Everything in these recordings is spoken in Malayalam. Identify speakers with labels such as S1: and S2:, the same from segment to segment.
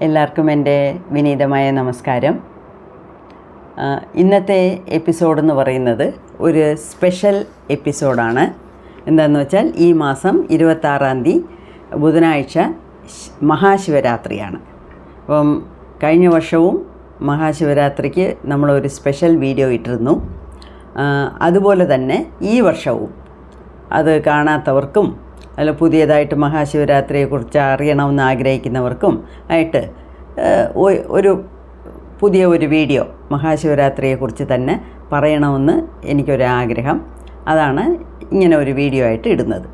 S1: എല്ലാവർക്കും എൻ്റെ വിനീതമായ നമസ്കാരം. ഇന്നത്തെ എപ്പിസോഡെന്ന് പറയുന്നത് ഒരു സ്പെഷ്യൽ എപ്പിസോഡാണ്. എന്താണെന്ന് വെച്ചാൽ ഈ മാസം 26-ാം തീയതി ബുധനാഴ്ച മഹാശിവരാത്രിയാണ്. അപ്പം കഴിഞ്ഞ വർഷവും മഹാശിവരാത്രിക്ക് നമ്മളൊരു സ്പെഷ്യൽ വീഡിയോ ഇട്ടിരുന്നു. അതുപോലെ തന്നെ ഈ വർഷവും അത് കാണാത്തവർക്കും അല്ല പുതിയതായിട്ട് മഹാശിവരാത്രിയെക്കുറിച്ച് അറിയണമെന്ന് ആഗ്രഹിക്കുന്നവർക്കും ആയിട്ട് പുതിയ ഒരു വീഡിയോ മഹാശിവരാത്രിയെക്കുറിച്ച് തന്നെ പറയണമെന്ന് എനിക്കൊരാഗ്രഹം. അതാണ് ഇങ്ങനെ ഒരു വീഡിയോ ആയിട്ട് ഇടുന്നത്.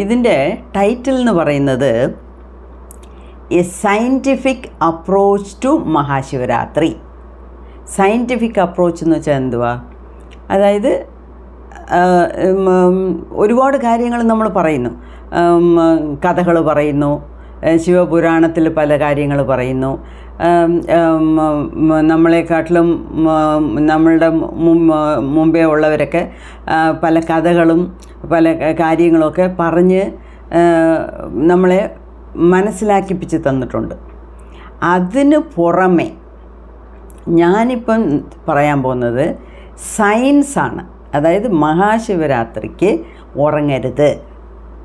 S1: ഇതിൻ്റെ ടൈറ്റിൽ എന്ന് പറയുന്നത് a scientific approach to Mahashivratri. Scientific approach എന്ന് വെച്ചാൽ എന്തുവാ? അതായത് ഒരുപാട് കാര്യങ്ങൾ നമ്മൾ പറയുന്നു, കഥകൾ പറയുന്നു, ശിവപുരാണത്തിൽ പല കാര്യങ്ങൾ പറയുന്നു. നമ്മളെക്കാട്ടിലും നമ്മളുടെ മുമ്പേ ഉള്ളവരൊക്കെ പല കഥകളും പല കാര്യങ്ങളൊക്കെ പറഞ്ഞ് നമ്മളെ മനസ്സിലാക്കിപ്പിച്ച് തന്നിട്ടുണ്ട്. അതിന് പുറമെ ഞാനിപ്പം പറയാൻ പോകുന്നത് സയൻസാണ്. അതായത് മഹാശിവരാത്രിക്ക് ഉറങ്ങരുത്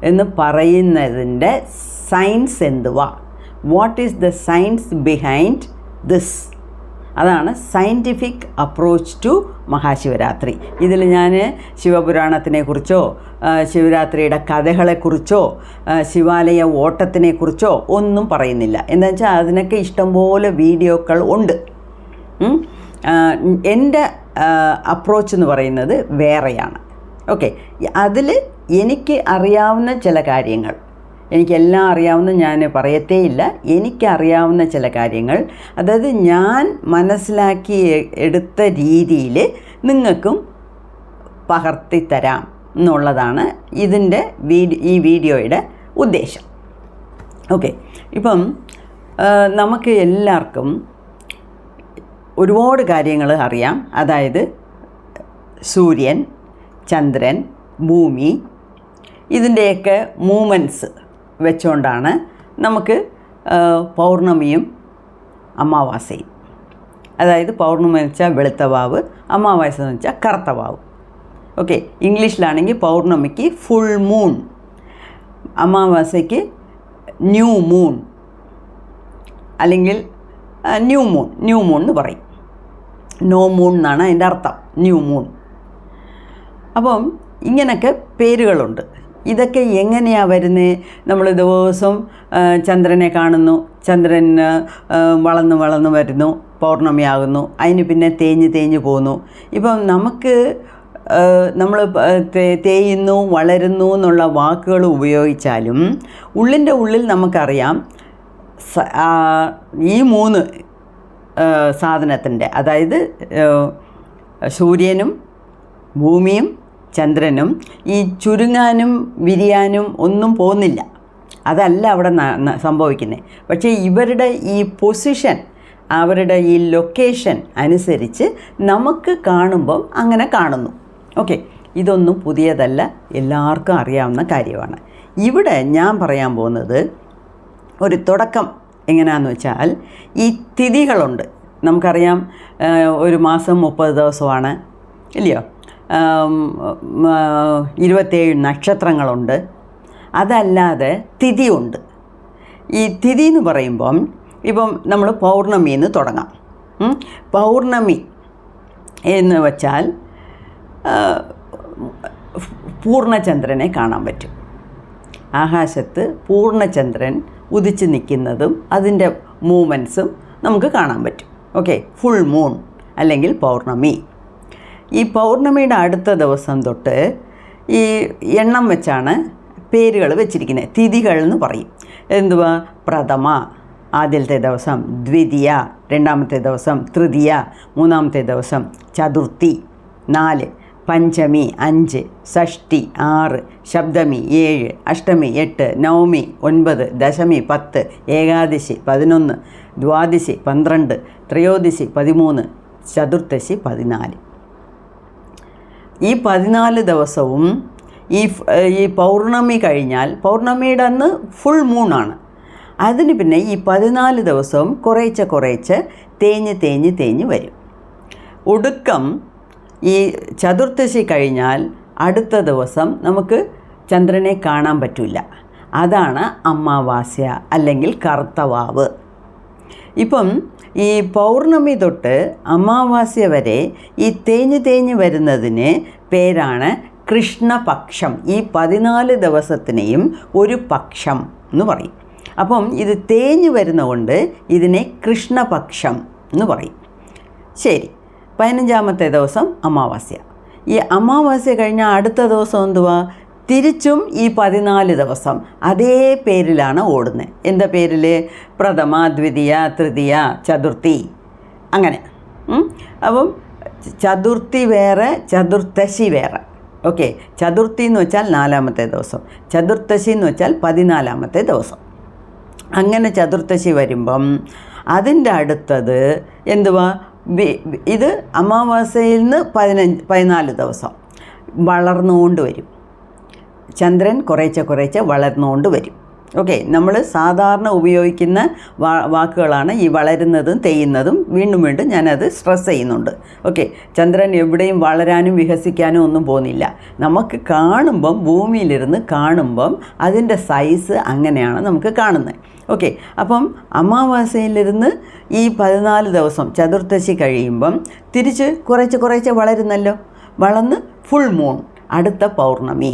S1: എന്ന് പറയുന്നതിൻ്റെ സയൻസ് എന്തുവാ? What is the science behind this? അതാണ് സയൻറ്റിഫിക് അപ്രോച്ച് ടു മഹാശിവരാത്രി. ഇതിൽ ഞാൻ ശിവപുരാണത്തിനെക്കുറിച്ചോ ശിവരാത്രിയുടെ കഥകളെക്കുറിച്ചോ ശിവാലയ ഓട്ടത്തിനെക്കുറിച്ചോ ഒന്നും പറയുന്നില്ല. എന്താ വെച്ചാൽ അതിനൊക്കെ ഇഷ്ടംപോലെ വീഡിയോകൾ ഉണ്ട്. എൻ്റെ അപ്രോച്ച് എന്ന് പറയുന്നത് വേറെയാണ്. ഓക്കെ, അതിൽ എനിക്ക് അറിയാവുന്ന ചില കാര്യങ്ങൾ, എനിക്കെല്ലാം അറിയാവുന്ന ഞാൻ പറയത്തേയില്ല, എനിക്കറിയാവുന്ന ചില കാര്യങ്ങൾ, അതായത് ഞാൻ മനസ്സിലാക്കി എടുത്ത രീതിയിൽ നിങ്ങൾക്കും പകർത്തിത്തരാം എന്നുള്ളതാണ് ഈ വീഡിയോയുടെ ഉദ്ദേശം. ഓക്കെ, ഇപ്പം നമുക്ക് എല്ലാവർക്കും ഒരുപാട് കാര്യങ്ങൾ അറിയാം. അതായത് സൂര്യൻ, ചന്ദ്രൻ, ഭൂമി, ഇതിൻ്റെയൊക്കെ മൂവ്മെൻറ്റ്സ് വെച്ചുകൊണ്ടാണ് നമുക്ക് പൗർണമിയും അമാവാസയും. അതായത് പൗർണമി എന്ന് വെച്ചാൽ വെളുത്ത വാവ്, അമാവാസ എന്ന് വെച്ചാൽ കറുത്ത വാവ്. ഓക്കെ, ഇംഗ്ലീഷിലാണെങ്കിൽ പൗർണമിക്ക് ഫുൾ മൂൺ, അമാവാസയ്ക്ക് ന്യൂ മൂൺ അല്ലെങ്കിൽ ന്യൂ മൂൺ എന്ന് പറയും. നോ മൂൺ എന്നാണ് അതിൻ്റെ അർത്ഥം, ന്യൂ മൂൺ. അപ്പം ഇങ്ങനെയൊക്കെ പേരുകളുണ്ട്. ഇതൊക്കെ എങ്ങനെയാണ് വരുന്നത്? നമ്മൾ ദിവസം ചന്ദ്രനെ കാണുന്നു, ചന്ദ്രൻ വളർന്ന് വരുന്നു, പൗർണമിയാകുന്നു, അതിന് പിന്നെ തേഞ്ഞ് പോകുന്നു. ഇപ്പം നമുക്ക് നമ്മൾ തേയുന്നു, വളരുന്നു എന്നുള്ള വാക്കുകൾ ഉപയോഗിച്ചാലും ഉള്ളിൻ്റെ ഉള്ളിൽ നമുക്കറിയാം ഈ മൂന്ന് സാധനത്തിൻ്റെ, അതായത് സൂര്യനും ഭൂമിയും ചന്ദ്രനും ഈ ചുരുങ്ങാനും വിരിയാനും ഒന്നും പോകുന്നില്ല. അതല്ല അവിടെ സംഭവിക്കുന്നത്. പക്ഷേ ഇവരുടെ ഈ പൊസിഷൻ, അവരുടെ ഈ ലൊക്കേഷൻ അനുസരിച്ച് നമുക്ക് കാണുമ്പം അങ്ങനെ കാണുന്നു. ഓക്കെ, ഇതൊന്നും പുതിയതല്ല, എല്ലാവർക്കും അറിയാവുന്ന കാര്യമാണ്. ഇവിടെ ഞാൻ പറയാൻ പോകുന്നത് ഒരു തുടക്കം എങ്ങനെയാണെന്ന് വെച്ചാൽ, ഈ തിഥികളുണ്ട്. നമുക്കറിയാം ഒരു മാസം 30 ദിവസമാണ്, ഇല്ലയോ? 27 നക്ഷത്രങ്ങളുണ്ട്. അതല്ലാതെ തിഥിയുണ്ട്. ഈ തിഥി എന്ന് പറയുമ്പം ഇപ്പം നമ്മൾ പൗർണമിയിൽ നിന്ന് തുടങ്ങാം. പൗർണമി എന്ന് വെച്ചാൽ പൂർണ്ണചന്ദ്രനെ കാണാൻ പറ്റും. ആകാശത്ത് പൂർണ്ണചന്ദ്രൻ ഉദിച്ച് നിൽക്കുന്നതും അതിൻ്റെ മൂവ്മെൻറ്റ്സും നമുക്ക് കാണാൻ പറ്റും. ഓക്കെ, ഫുൾ മൂൺ അല്ലെങ്കിൽ പൗർണമി. ഈ പൗർണമിയുടെ അടുത്ത ദിവസം തൊട്ട് ഈ എണ്ണം വെച്ചാണ് പേരുകൾ വെച്ചിരിക്കുന്നത്. തിഥികൾ എന്ന് പറയും. എന്തുവാ? പ്രഥമ ആദ്യത്തെ ദിവസം, ദ്വിതീയ രണ്ടാമത്തെ ദിവസം, തൃതീയ മൂന്നാമത്തെ ദിവസം, ചതുർത്ഥി 4, പഞ്ചമി 5, ഷഷ്ടി 6, സപ്തമി 7, അഷ്ടമി 8, നവമി 9, ദശമി 10, ഏകാദശി 11, ദ്വാദശി 12, ത്രയോദശി 13, ചതുർദശി 14. ഈ 14 ദിവസവും ഈ പൗർണമി കഴിഞ്ഞാൽ, പൗർണമിയുടെ അന്ന് ഫുൾ മൂണാണ്, അതിന് പിന്നെ ഈ 14 ദിവസവും കുറേശ്ശെ തേഞ്ഞ് വരും. ഒടുക്കം ഈ ചതുർദശി കഴിഞ്ഞാൽ അടുത്ത ദിവസം നമുക്ക് ചന്ദ്രനെ കാണാൻ പറ്റില്ല. അതാണ് അമാവാസ്യ അല്ലെങ്കിൽ കറുത്തവാവ്. ഇപ്പം ഈ പൗർണമി തൊട്ട് അമാവാസ്യ വരെ ഈ തേഞ്ഞ് വരുന്നതിന് പേരാണ് കൃഷ്ണപക്ഷം. ഈ 14 ദിവസത്തിനെയും ഒരു പക്ഷം എന്ന് പറയും. അപ്പം ഇത് തേഞ്ഞ് വരുന്നതുകൊണ്ട് ഇതിനെ കൃഷ്ണപക്ഷം എന്ന് പറയും. ശരി, 15ാമത്തെ ദിവസം അമാവാസ്യ. ഈ അമാവാസ്യ കഴിഞ്ഞാൽ അടുത്ത ദിവസം എന്തുവാ? തിരിച്ചും ഈ 14 ദിവസം അതേ പേരിലാണ് ഓടുന്നത്. എന്താ പേരിൽ? പ്രഥമ, ദ്വിതീയ, തൃതീയ, ചതുർത്ഥി, അങ്ങനെ. അപ്പം ചതുർത്ഥി വേറെ, ചതുർദശി വേറെ. ഓക്കെ, ചതുർത്ഥി എന്ന് വെച്ചാൽ 4ാമത്തെ ദിവസം, ചതുർദശി എന്ന് വെച്ചാൽ 14ാമത്തെ ദിവസം. അങ്ങനെ ചതുർദശി വരുമ്പം അതിൻ്റെ അടുത്തത് എന്തുവാ? ഇത് അമാവാസ്യയിൽ നിന്ന് 14 ദിവസം വളർന്നുകൊണ്ട് വരും. ചന്ദ്രൻ കുറേശ്ശെ വളർന്നുകൊണ്ട് വരും. ഓക്കെ, നമ്മൾ സാധാരണ ഉപയോഗിക്കുന്ന വാക്കുകളാണ് ഈ വളരുന്നതും തേയുന്നതും. വീണ്ടും ഞാനത് സ്ട്രെസ് ചെയ്യുന്നുണ്ട്. ഓക്കെ, ചന്ദ്രൻ എവിടെയും വളരാനും വികസിക്കാനും ഒന്നും പോകുന്നില്ല. നമുക്ക് കാണുമ്പം, ഭൂമിയിലിരുന്ന് കാണുമ്പം അതിൻ്റെ സൈസ് അങ്ങനെയാണ് നമുക്ക് കാണുന്നത്. ഓക്കെ, അപ്പം അമാവാസ്യയിലിരുന്ന് ഈ 14 ദിവസം ചതുർദശി കഴിയുമ്പം തിരിച്ച് കുറേശ്ശെ വളരുന്നല്ലോ. വളർന്ന് ഫുൾ മൂൺ, അടുത്ത പൗർണമി.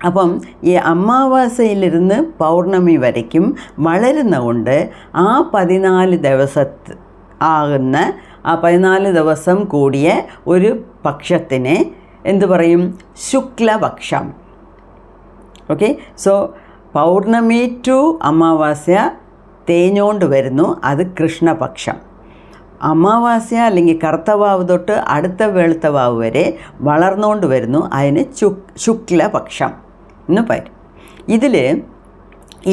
S1: അപ്പം ഈ അമാവാസ്യയിലിരുന്ന് പൗർണമി വരയ്ക്കും വളരുന്നതുകൊണ്ട് ആ 14 ആകുന്ന ആ 14 ദിവസം കൂടിയ ഒരു പക്ഷത്തിനെ എന്തു പറയും? ശുക്ലപക്ഷം. ഓക്കെ, സോ പൗർണമി ടു അമാവാസ്യ തേഞ്ഞോണ്ട് വരുന്നു, അത് കൃഷ്ണപക്ഷം. അമാവാസ്യ അല്ലെങ്കിൽ കറുത്തവാവ് തൊട്ട് അടുത്ത വെളുത്തവാവ് വരെ വളർന്നുകൊണ്ട് വരുന്നു, അതിന് ശുക്ലപക്ഷം എന്ന് പറയും. ഇതിൽ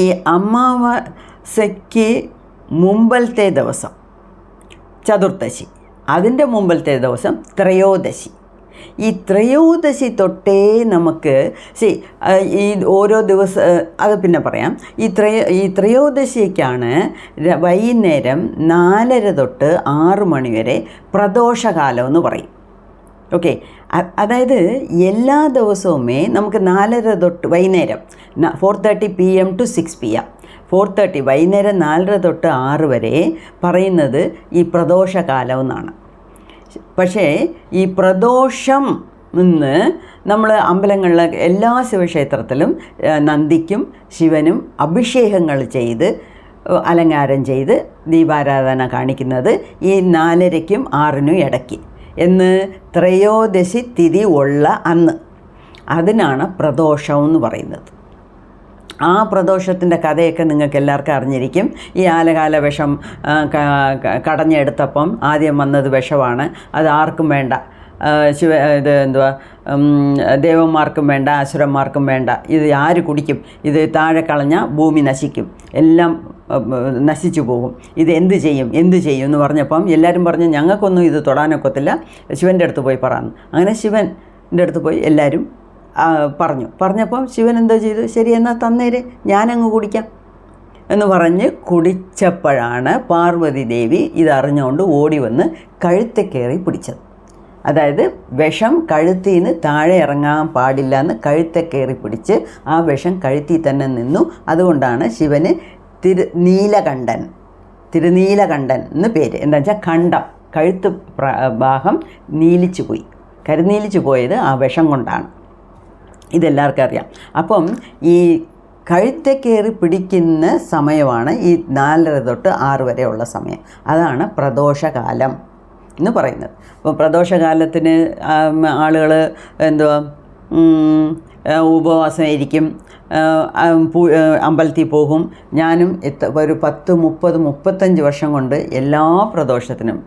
S1: ഈ അമാവാസ്യയ്ക്ക് മുമ്പലത്തെ ദിവസം ചതുർദശി, അതിൻ്റെ മുമ്പലത്തെ ദിവസം ത്രയോദശി. ഈ ത്രയോദശി തൊട്ടേ നമുക്ക് ഈ ഓരോ ദിവസം, അത് പിന്നെ പറയാം. ഈ ത്രയോദശിക്കാണ് വൈകുന്നേരം 4:30 തൊട്ട് 6 മണി വരെ പ്രദോഷകാലം എന്ന് പറയും. ഓക്കെ, അതായത് എല്ലാ ദിവസവുമേ നമുക്ക് 4:30 തൊട്ട് വൈകുന്നേരം 4:30 PM to 6 PM, 4:30 വൈകുന്നേരം 4:30 തൊട്ട് 6 വരെ പറയുന്നത് ഈ പ്രദോഷകാലം എന്നാണ്. പക്ഷേ ഈ പ്രദോഷം നിന്ന് നമ്മൾ അമ്പലങ്ങളിലെ എല്ലാ ശിവക്ഷേത്രത്തിലും നന്ദിക്കും ശിവനും അഭിഷേകങ്ങൾ ചെയ്ത് അലങ്കാരം ചെയ്ത് ദീപാരാധന കാണിക്കുന്നത് ഈ 4:30ക്കും 6:00നും ഇടയ്ക്ക് എന്ന് ത്രയോദശി തിഥി ഉള്ള അന്ന്. അതിനാണ് പ്രദോഷം എന്ന് പറയുന്നത്. ആ പ്രദോഷത്തിൻ്റെ കഥയൊക്കെ നിങ്ങൾക്ക് എല്ലാവർക്കും അറിഞ്ഞിരിക്കും. ഈ ആലകാല വിഷം കടഞ്ഞെടുത്തപ്പം ആദ്യം വന്നത് വിഷമാണ്. അത് ആർക്കും വേണ്ട. ഇത് എന്തുവാ, ദേവന്മാർക്കും വേണ്ട, അസുരന്മാർക്കും വേണ്ട. ഇത് ആര് കുടിക്കും? ഇത് താഴെ കളഞ്ഞാൽ ഭൂമി നശിക്കും, എല്ലാം നശിച്ചു പോകും. ഇത് എന്ത് ചെയ്യും എന്ന് പറഞ്ഞപ്പം എല്ലാവരും പറഞ്ഞു, ഞങ്ങൾക്കൊന്നും ഇത് തൊടാനൊക്കത്തില്ല, ശിവൻ്റെ അടുത്ത് പോയി പറയാമെന്ന്. അങ്ങനെ ശിവൻ്റെ അടുത്ത് പോയി എല്ലാവരും പറഞ്ഞപ്പം ശിവൻ എന്തോ ചെയ്തു? ശരി, എന്നാൽ തന്നേര്, ഞാനങ്ങ് കുടിക്കാം എന്ന് പറഞ്ഞ് കുടിച്ചപ്പോഴാണ് പാർവതി ദേവി ഇതറിഞ്ഞുകൊണ്ട് ഓടി വന്ന് കഴുത്തെ കയറി പിടിച്ചത്. അതായത് വിഷം കഴുത്തിൽ നിന്ന് താഴെ ഇറങ്ങാൻ പാടില്ല എന്ന് കഴുത്തെ കയറി പിടിച്ച് ആ വിഷം കഴുത്തിൽ തന്നെ നിന്നു. അതുകൊണ്ടാണ് ശിവന് തിരുനീലകണ്ഠൻ എന്ന് പേര്. എന്താ വെച്ചാൽ കണ്ഠം, കഴുത്ത് ഭാഗം നീലിച്ചു പോയി, കരുനീലിച്ചു പോയത് ആ വിഷം കൊണ്ടാണ്. ഇതെല്ലാവർക്കും അറിയാം. അപ്പം ഈ കഴുത്തെ കയറി പിടിക്കുന്ന സമയമാണ് ഈ 4:30 തൊട്ട് 6 വരെയുള്ള സമയം. അതാണ് പ്രദോഷകാലം എന്ന് പറയുന്നത്. അപ്പോൾ പ്രദോഷകാലത്തിന് ആളുകൾ എന്തുവാ ഉപവാസമായിരിക്കും, അമ്പലത്തിൽ പോകും. ഞാനും ഒരു 10, 30, 35 വർഷം കൊണ്ട് എല്ലാ പ്രദോഷത്തിനും,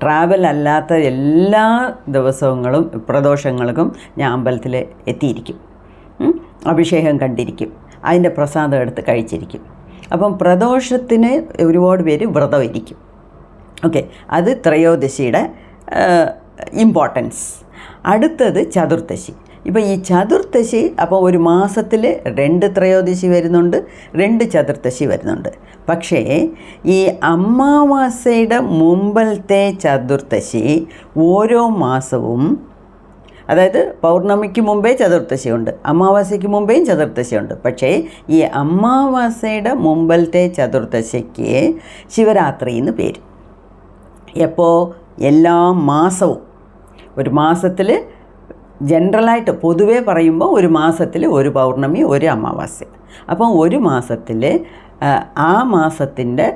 S1: ട്രാവൽ അല്ലാത്ത എല്ലാ ദിവസങ്ങളും പ്രദോഷങ്ങൾക്കും ഞാൻ അമ്പലത്തിൽ എത്തിയിരിക്കും, അഭിഷേകം കണ്ടിരിക്കും, അതിൻ്റെ പ്രസാദം എടുത്ത് കഴിച്ചിരിക്കും. അപ്പം പ്രദോഷത്തിന് ഒരുപാട് പേര് വ്രതം ഇരിക്കും. ഓക്കെ, അത് ത്രയോദശിയുടെ ഇമ്പോർട്ടൻസ്. അടുത്തത് ചതുർദശി. ഇപ്പോൾ ഈ ചതുർദശി അപ്പോൾ ഒരു മാസത്തിൽ 2 ത്രയോദശി വരുന്നുണ്ട്, 2 ചതുർദശി വരുന്നുണ്ട്. പക്ഷേ ഈ അമാവാസ്യയുടെ മുമ്പത്തെ ചതുർദശി ഓരോ മാസവും, അതായത് പൗർണമിക്ക് മുമ്പേ ചതുർദശിയുണ്ട്, അമാവാസ്യയ്ക്ക് മുമ്പേയും ചതുർദശിയുണ്ട്. പക്ഷേ ഈ അമാവാസ്യയുടെ മുമ്പത്തെ ചതുർദശിക്ക് ശിവരാത്രി എന്ന് പേര്. എപ്പോൾ? എല്ലാ മാസവും. ഒരു മാസത്തിൽ ജനറലായിട്ട് പൊതുവേ പറയുമ്പോൾ ഒരു മാസത്തിൽ ഒരു പൗർണമി, ഒരു അമാവാസ്യ. അപ്പം ഒരു മാസത്തിൽ ആ മാസത്തിൻ്റെ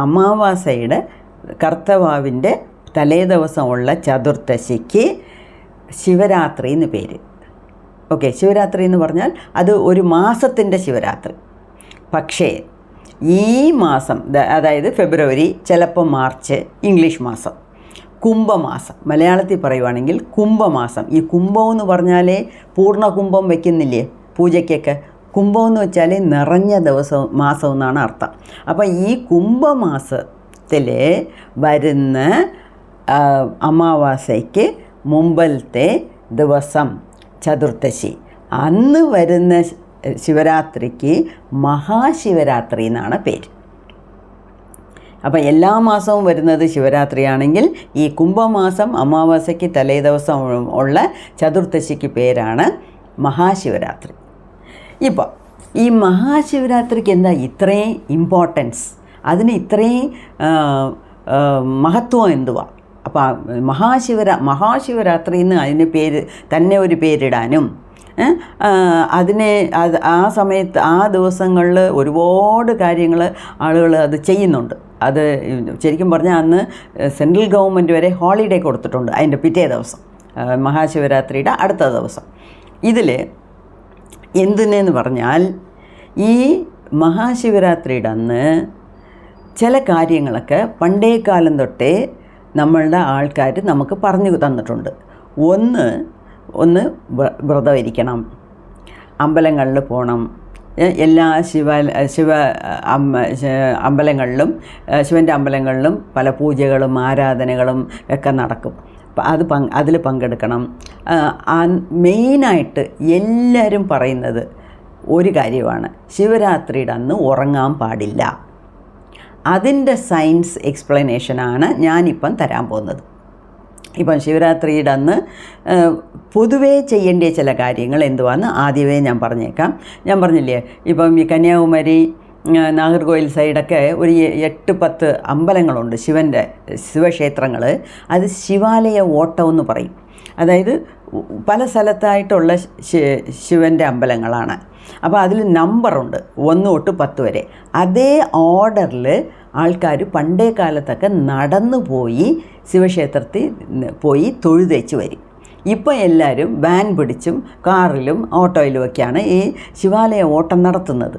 S1: അമാവാസ്യയുടെ കർത്തവാവിൻ്റെ തലേ ദിവസമുള്ള ചതുർദശിക്ക് ശിവരാത്രി എന്ന് പേര്. ഓക്കെ, ശിവരാത്രി എന്ന് പറഞ്ഞാൽ അത് ഒരു മാസത്തിൻ്റെ ശിവരാത്രി. പക്ഷേ ഈ മാസം, അതായത് ഫെബ്രുവരി, ചിലപ്പോൾ മാർച്ച്, ഇംഗ്ലീഷ് മാസം, കുംഭമാസം, മലയാളത്തിൽ പറയുവാണെങ്കിൽ കുംഭമാസം. ഈ കുംഭം എന്ന് പറഞ്ഞാലേ പൂർണ്ണ കുംഭം വയ്ക്കുന്നില്ലേ പൂജയ്ക്കൊക്കെ? കുംഭം എന്ന് വെച്ചാൽ നിറഞ്ഞ ദിവസവും മാസം എന്നാണ് അർത്ഥം. അപ്പം ഈ കുംഭമാസത്തിൽ വരുന്ന അമാവാസ്യയ്ക്ക് മുമ്പത്തെ ദിവസം ചതുർദശി, അന്ന് വരുന്ന ശിവരാത്രിക്ക് മഹാശിവരാത്രി എന്നാണ് പേര്. അപ്പോൾ എല്ലാ മാസവും വരുന്നത് ശിവരാത്രിയാണെങ്കിൽ ഈ കുംഭമാസം അമാവാസ്യയ്ക്ക് തലേ ദിവസം ഉള്ള ചതുർദശിക്ക് പേരാണ് മഹാശിവരാത്രി. ഇപ്പോൾ ഈ മഹാശിവരാത്രിക്ക് എന്താ ഇത്രയും ഇമ്പോർട്ടൻസ്, അതിന് ഇത്രയും മഹത്വം എന്തുവാ? അപ്പോൾ മഹാശിവരാത്രി എന്ന് അതിന് പേര് തന്നെ ഒരു പേരിടാനും ആ സമയത്ത് ആ ദിവസങ്ങളിൽ ഒരുപാട് കാര്യങ്ങൾ ആളുകൾ അത് ചെയ്യുന്നുണ്ട്. അത് ശരിക്കും പറഞ്ഞാൽ അന്ന് സെൻട്രൽ ഗവൺമെൻറ് വരെ ഹോളിഡേ കൊടുത്തിട്ടുണ്ട് അതിൻ്റെ പിറ്റേ ദിവസം, മഹാശിവരാത്രിയുടെ അടുത്ത ദിവസം. ഇതിൽ എന്തിനെന്ന് പറഞ്ഞാൽ ഈ മഹാശിവരാത്രിയുടെ അന്ന് ചില കാര്യങ്ങളൊക്കെ പണ്ടേ കാലം തൊട്ടേ നമ്മളുടെ ആൾക്കാർ നമുക്ക് പറഞ്ഞു തന്നിട്ടുണ്ട്. ഒന്ന് വ്രതം ഇരിക്കണം, അമ്പലങ്ങളിൽ പോകണം, എല്ലാ അമ്പലങ്ങളിലും ശിവൻ്റെ അമ്പലങ്ങളിലും പല പൂജകളും ആരാധനകളും ഒക്കെ നടക്കും. അതിൽ പങ്കെടുക്കണം. മെയിനായിട്ട് എല്ലാവരും പറയുന്നത് ഒരു കാര്യമാണ്, ശിവരാത്രിയുടെ അന്ന് ഉറങ്ങാൻ പാടില്ല. അതിൻ്റെ സയൻസ് എക്സ്പ്ലനേഷനാണ് ഞാനിപ്പം തരാൻ പോകുന്നത്. ഇപ്പം ശിവരാത്രിയുടെ അന്ന് പൊതുവേ ചെയ്യേണ്ട ചില കാര്യങ്ങൾ എന്തുവാന്ന് ആദ്യമേ ഞാൻ പറഞ്ഞേക്കാം. ഞാൻ പറഞ്ഞില്ലേ, ഇപ്പം ഈ കന്യാകുമാരി, നാഗർകോയിൽ സൈഡൊക്കെ ഒരു 8-10 അമ്പലങ്ങളുണ്ട്, ശിവക്ഷേത്രങ്ങൾ. അത് ശിവാലയ ഓട്ടം എന്ന് പറയും. അതായത് പല സ്ഥലത്തായിട്ടുള്ള ശിവൻ്റെ അമ്പലങ്ങളാണ്. അപ്പോൾ അതിൽ നമ്പറുണ്ട് 1 തൊട്ട് 10 വരെ. അതേ ഓർഡറിൽ ആൾക്കാർ പണ്ടേ കാലത്തൊക്കെ നടന്നു പോയി ശിവക്ഷേത്രത്തിൽ പോയി തൊഴുതേച്ച് വരും. ഇപ്പം എല്ലാവരും വാൻ പിടിച്ചും കാറിലും ഓട്ടോയിലുമൊക്കെയാണ് ഈ ശിവാലയ ഓട്ടം നടത്തുന്നത്.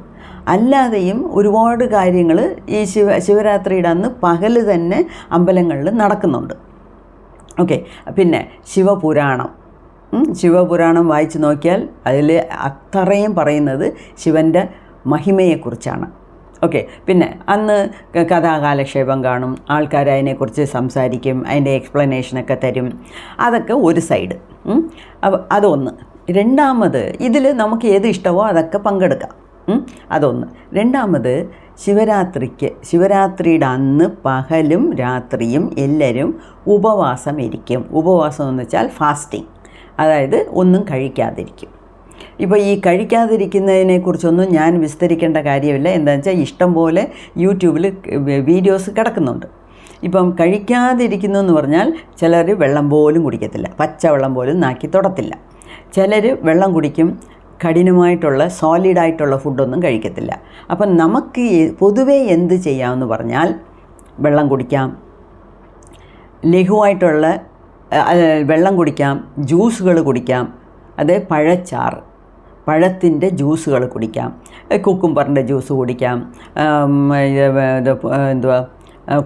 S1: അല്ലാതെയും ഒരുപാട് കാര്യങ്ങൾ ഈ ശിവരാത്രിയുടെ അന്ന് പകൽ തന്നെ അമ്പലങ്ങളിൽ നടക്കുന്നുണ്ട്. ഓക്കെ, പിന്നെ ശിവപുരാണം വായിച്ച് നോക്കിയാൽ അതിൽ അത്രയും പറയുന്നത് ശിവൻ്റെ മഹിമയെക്കുറിച്ചാണ്. ഓക്കെ, പിന്നെ അന്ന് കഥാകാലക്ഷേപം കാണും, ആൾക്കാർ അതിനെക്കുറിച്ച് സംസാരിക്കും, അതിൻ്റെ എക്സ്പ്ലനേഷനൊക്കെ തരും. അതൊക്കെ ഒരു സൈഡ്. അതൊന്ന്. രണ്ടാമത്, ഇതിൽ നമുക്ക് ഏത് ഇഷ്ടമോ അതൊക്കെ പങ്കെടുക്കാം. അതൊന്ന്. രണ്ടാമത്, ശിവരാത്രിയുടെ അന്ന് പകലും രാത്രിയും എല്ലാവരും ഉപവാസം ഇരിക്കും. ഉപവാസം എന്ന് വെച്ചാൽ ഫാസ്റ്റിംഗ്, അതായത് ഒന്നും കഴിക്കാതിരിക്കും. ഇപ്പോൾ ഈ കഴിക്കാതിരിക്കുന്നതിനെക്കുറിച്ചൊന്നും ഞാൻ വിസ്തരിക്കേണ്ട കാര്യമില്ല. എന്താണെന്ന് വെച്ചാൽ ഇഷ്ടം പോലെ യൂട്യൂബിൽ വീഡിയോസ് കിടക്കുന്നുണ്ട്. ഇപ്പം കഴിക്കാതിരിക്കുന്നു എന്ന് പറഞ്ഞാൽ ചിലർ വെള്ളം പോലും കുടിക്കത്തില്ല, പച്ചവെള്ളം പോലും നാക്കി തൊടത്തില്ല. ചിലർ വെള്ളം കുടിക്കും, കഠിനമായിട്ടുള്ള സോളിഡായിട്ടുള്ള ഫുഡൊന്നും കഴിക്കത്തില്ല. അപ്പം നമുക്ക് പൊതുവേ എന്ത് ചെയ്യാമെന്ന് പറഞ്ഞാൽ വെള്ളം കുടിക്കാം, ലഘുവായിട്ടുള്ള വെള്ളം കുടിക്കാം, ജ്യൂസുകൾ കുടിക്കാം. അത് പഴത്തിൻ്റെ ജ്യൂസുകൾ കുടിക്കാം, കുക്കുംബറിൻ്റെ ജ്യൂസ് കുടിക്കാം,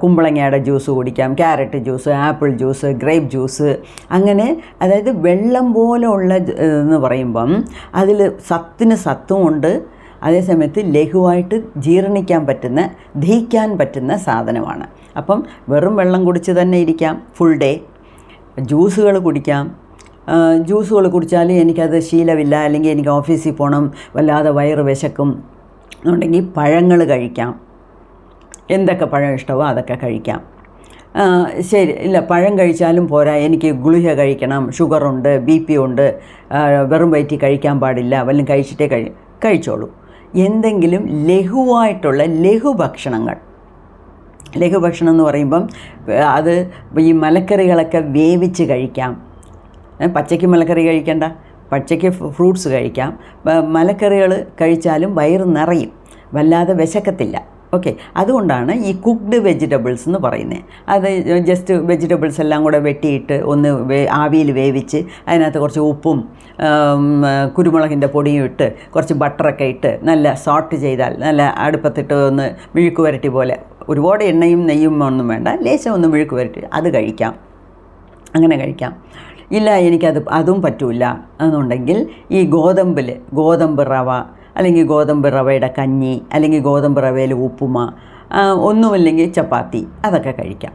S1: കുമ്പളങ്ങയുടെ ജ്യൂസ് കുടിക്കാം, carrot juice, apple juice, grape juice, അങ്ങനെ. അതായത് വെള്ളം പോലെയുള്ള എന്ന് പറയുമ്പം അതിൽ സത്തും ഉണ്ട്, അതേസമയത്ത് ലഘുവായിട്ട് ദഹിക്കാൻ പറ്റുന്ന സാധനമാണ്. അപ്പം വെറും വെള്ളം കുടിച്ച് തന്നെ ഇരിക്കാം ഫുൾ ഡേ. ജ്യൂസുകൾ കുടിക്കാം, ജ്യൂസുകൾ കുടിച്ചാൽ എനിക്കത് ശീലമില്ല, അല്ലെങ്കിൽ എനിക്ക് ഓഫീസിൽ പോകണം, വല്ലാതെ വയറ് വിശക്കും എന്നുണ്ടെങ്കിൽ പഴങ്ങൾ കഴിക്കാം. എന്തൊക്കെ പഴം ഇഷ്ടമോ അതൊക്കെ കഴിക്കാം. ശരി, ഇല്ല പഴം കഴിച്ചാലും പോരാ, എനിക്ക് ഗുളിക കഴിക്കണം, ഷുഗറുണ്ട്, BP ഉണ്ട്, വെറും വയറ്റിൽ കഴിക്കാൻ പാടില്ല, വല്ലതും കഴിച്ചിട്ടേ കഴിച്ചോളൂ. എന്തെങ്കിലും ലഘുവായിട്ടുള്ള ലഘുഭക്ഷണങ്ങൾ, ലഘുഭക്ഷണം എന്ന് പറയുമ്പം അത് ഈ മലക്കറികളൊക്കെ വേവിച്ച് കഴിക്കാം. പച്ചയ്ക്ക് മലക്കറി കഴിക്കണ്ട, പച്ചയ്ക്ക് ഫ്രൂട്ട്സ് കഴിക്കാം. മലക്കറികൾ കഴിച്ചാലും വയറ് നിറയും, വല്ലാതെ വിശക്കത്തില്ല. ഓക്കെ, അതുകൊണ്ടാണ് ഈ കുക്ക്ഡ് വെജിറ്റബിൾസ് എന്ന് പറയുന്നത്. അത് ജസ്റ്റ് വെജിറ്റബിൾസ് എല്ലാം കൂടെ വെട്ടിയിട്ട് ഒന്ന് ആവിയിൽ വേവിച്ച് അതിനകത്ത് കുറച്ച് ഉപ്പും കുരുമുളകിൻ്റെ പൊടിയും ഇട്ട് കുറച്ച് ബട്ടറൊക്കെ ഇട്ട് നല്ല സോട്ട് ചെയ്താൽ, നല്ല അടുപ്പത്തിട്ട് ഒന്ന് മെഴുക്ക് വരട്ടി പോലെ, ഒരുപാട് എണ്ണയും നെയ്യും ഒന്നും വേണ്ട, ലേശം ഒന്ന് മെഴുക്ക് വരട്ടി അത് കഴിക്കാം. അങ്ങനെ കഴിക്കാം. ഇല്ല അതും പറ്റില്ല എന്നുണ്ടെങ്കിൽ ഈ ഗോതമ്പ് റവ, അല്ലെങ്കിൽ ഗോതമ്പ് റവയുടെ കഞ്ഞി, അല്ലെങ്കിൽ ഗോതമ്പ് റവയിൽ ഉപ്പുമ, ഒന്നുമില്ലെങ്കിൽ ചപ്പാത്തി, അതൊക്കെ കഴിക്കാം.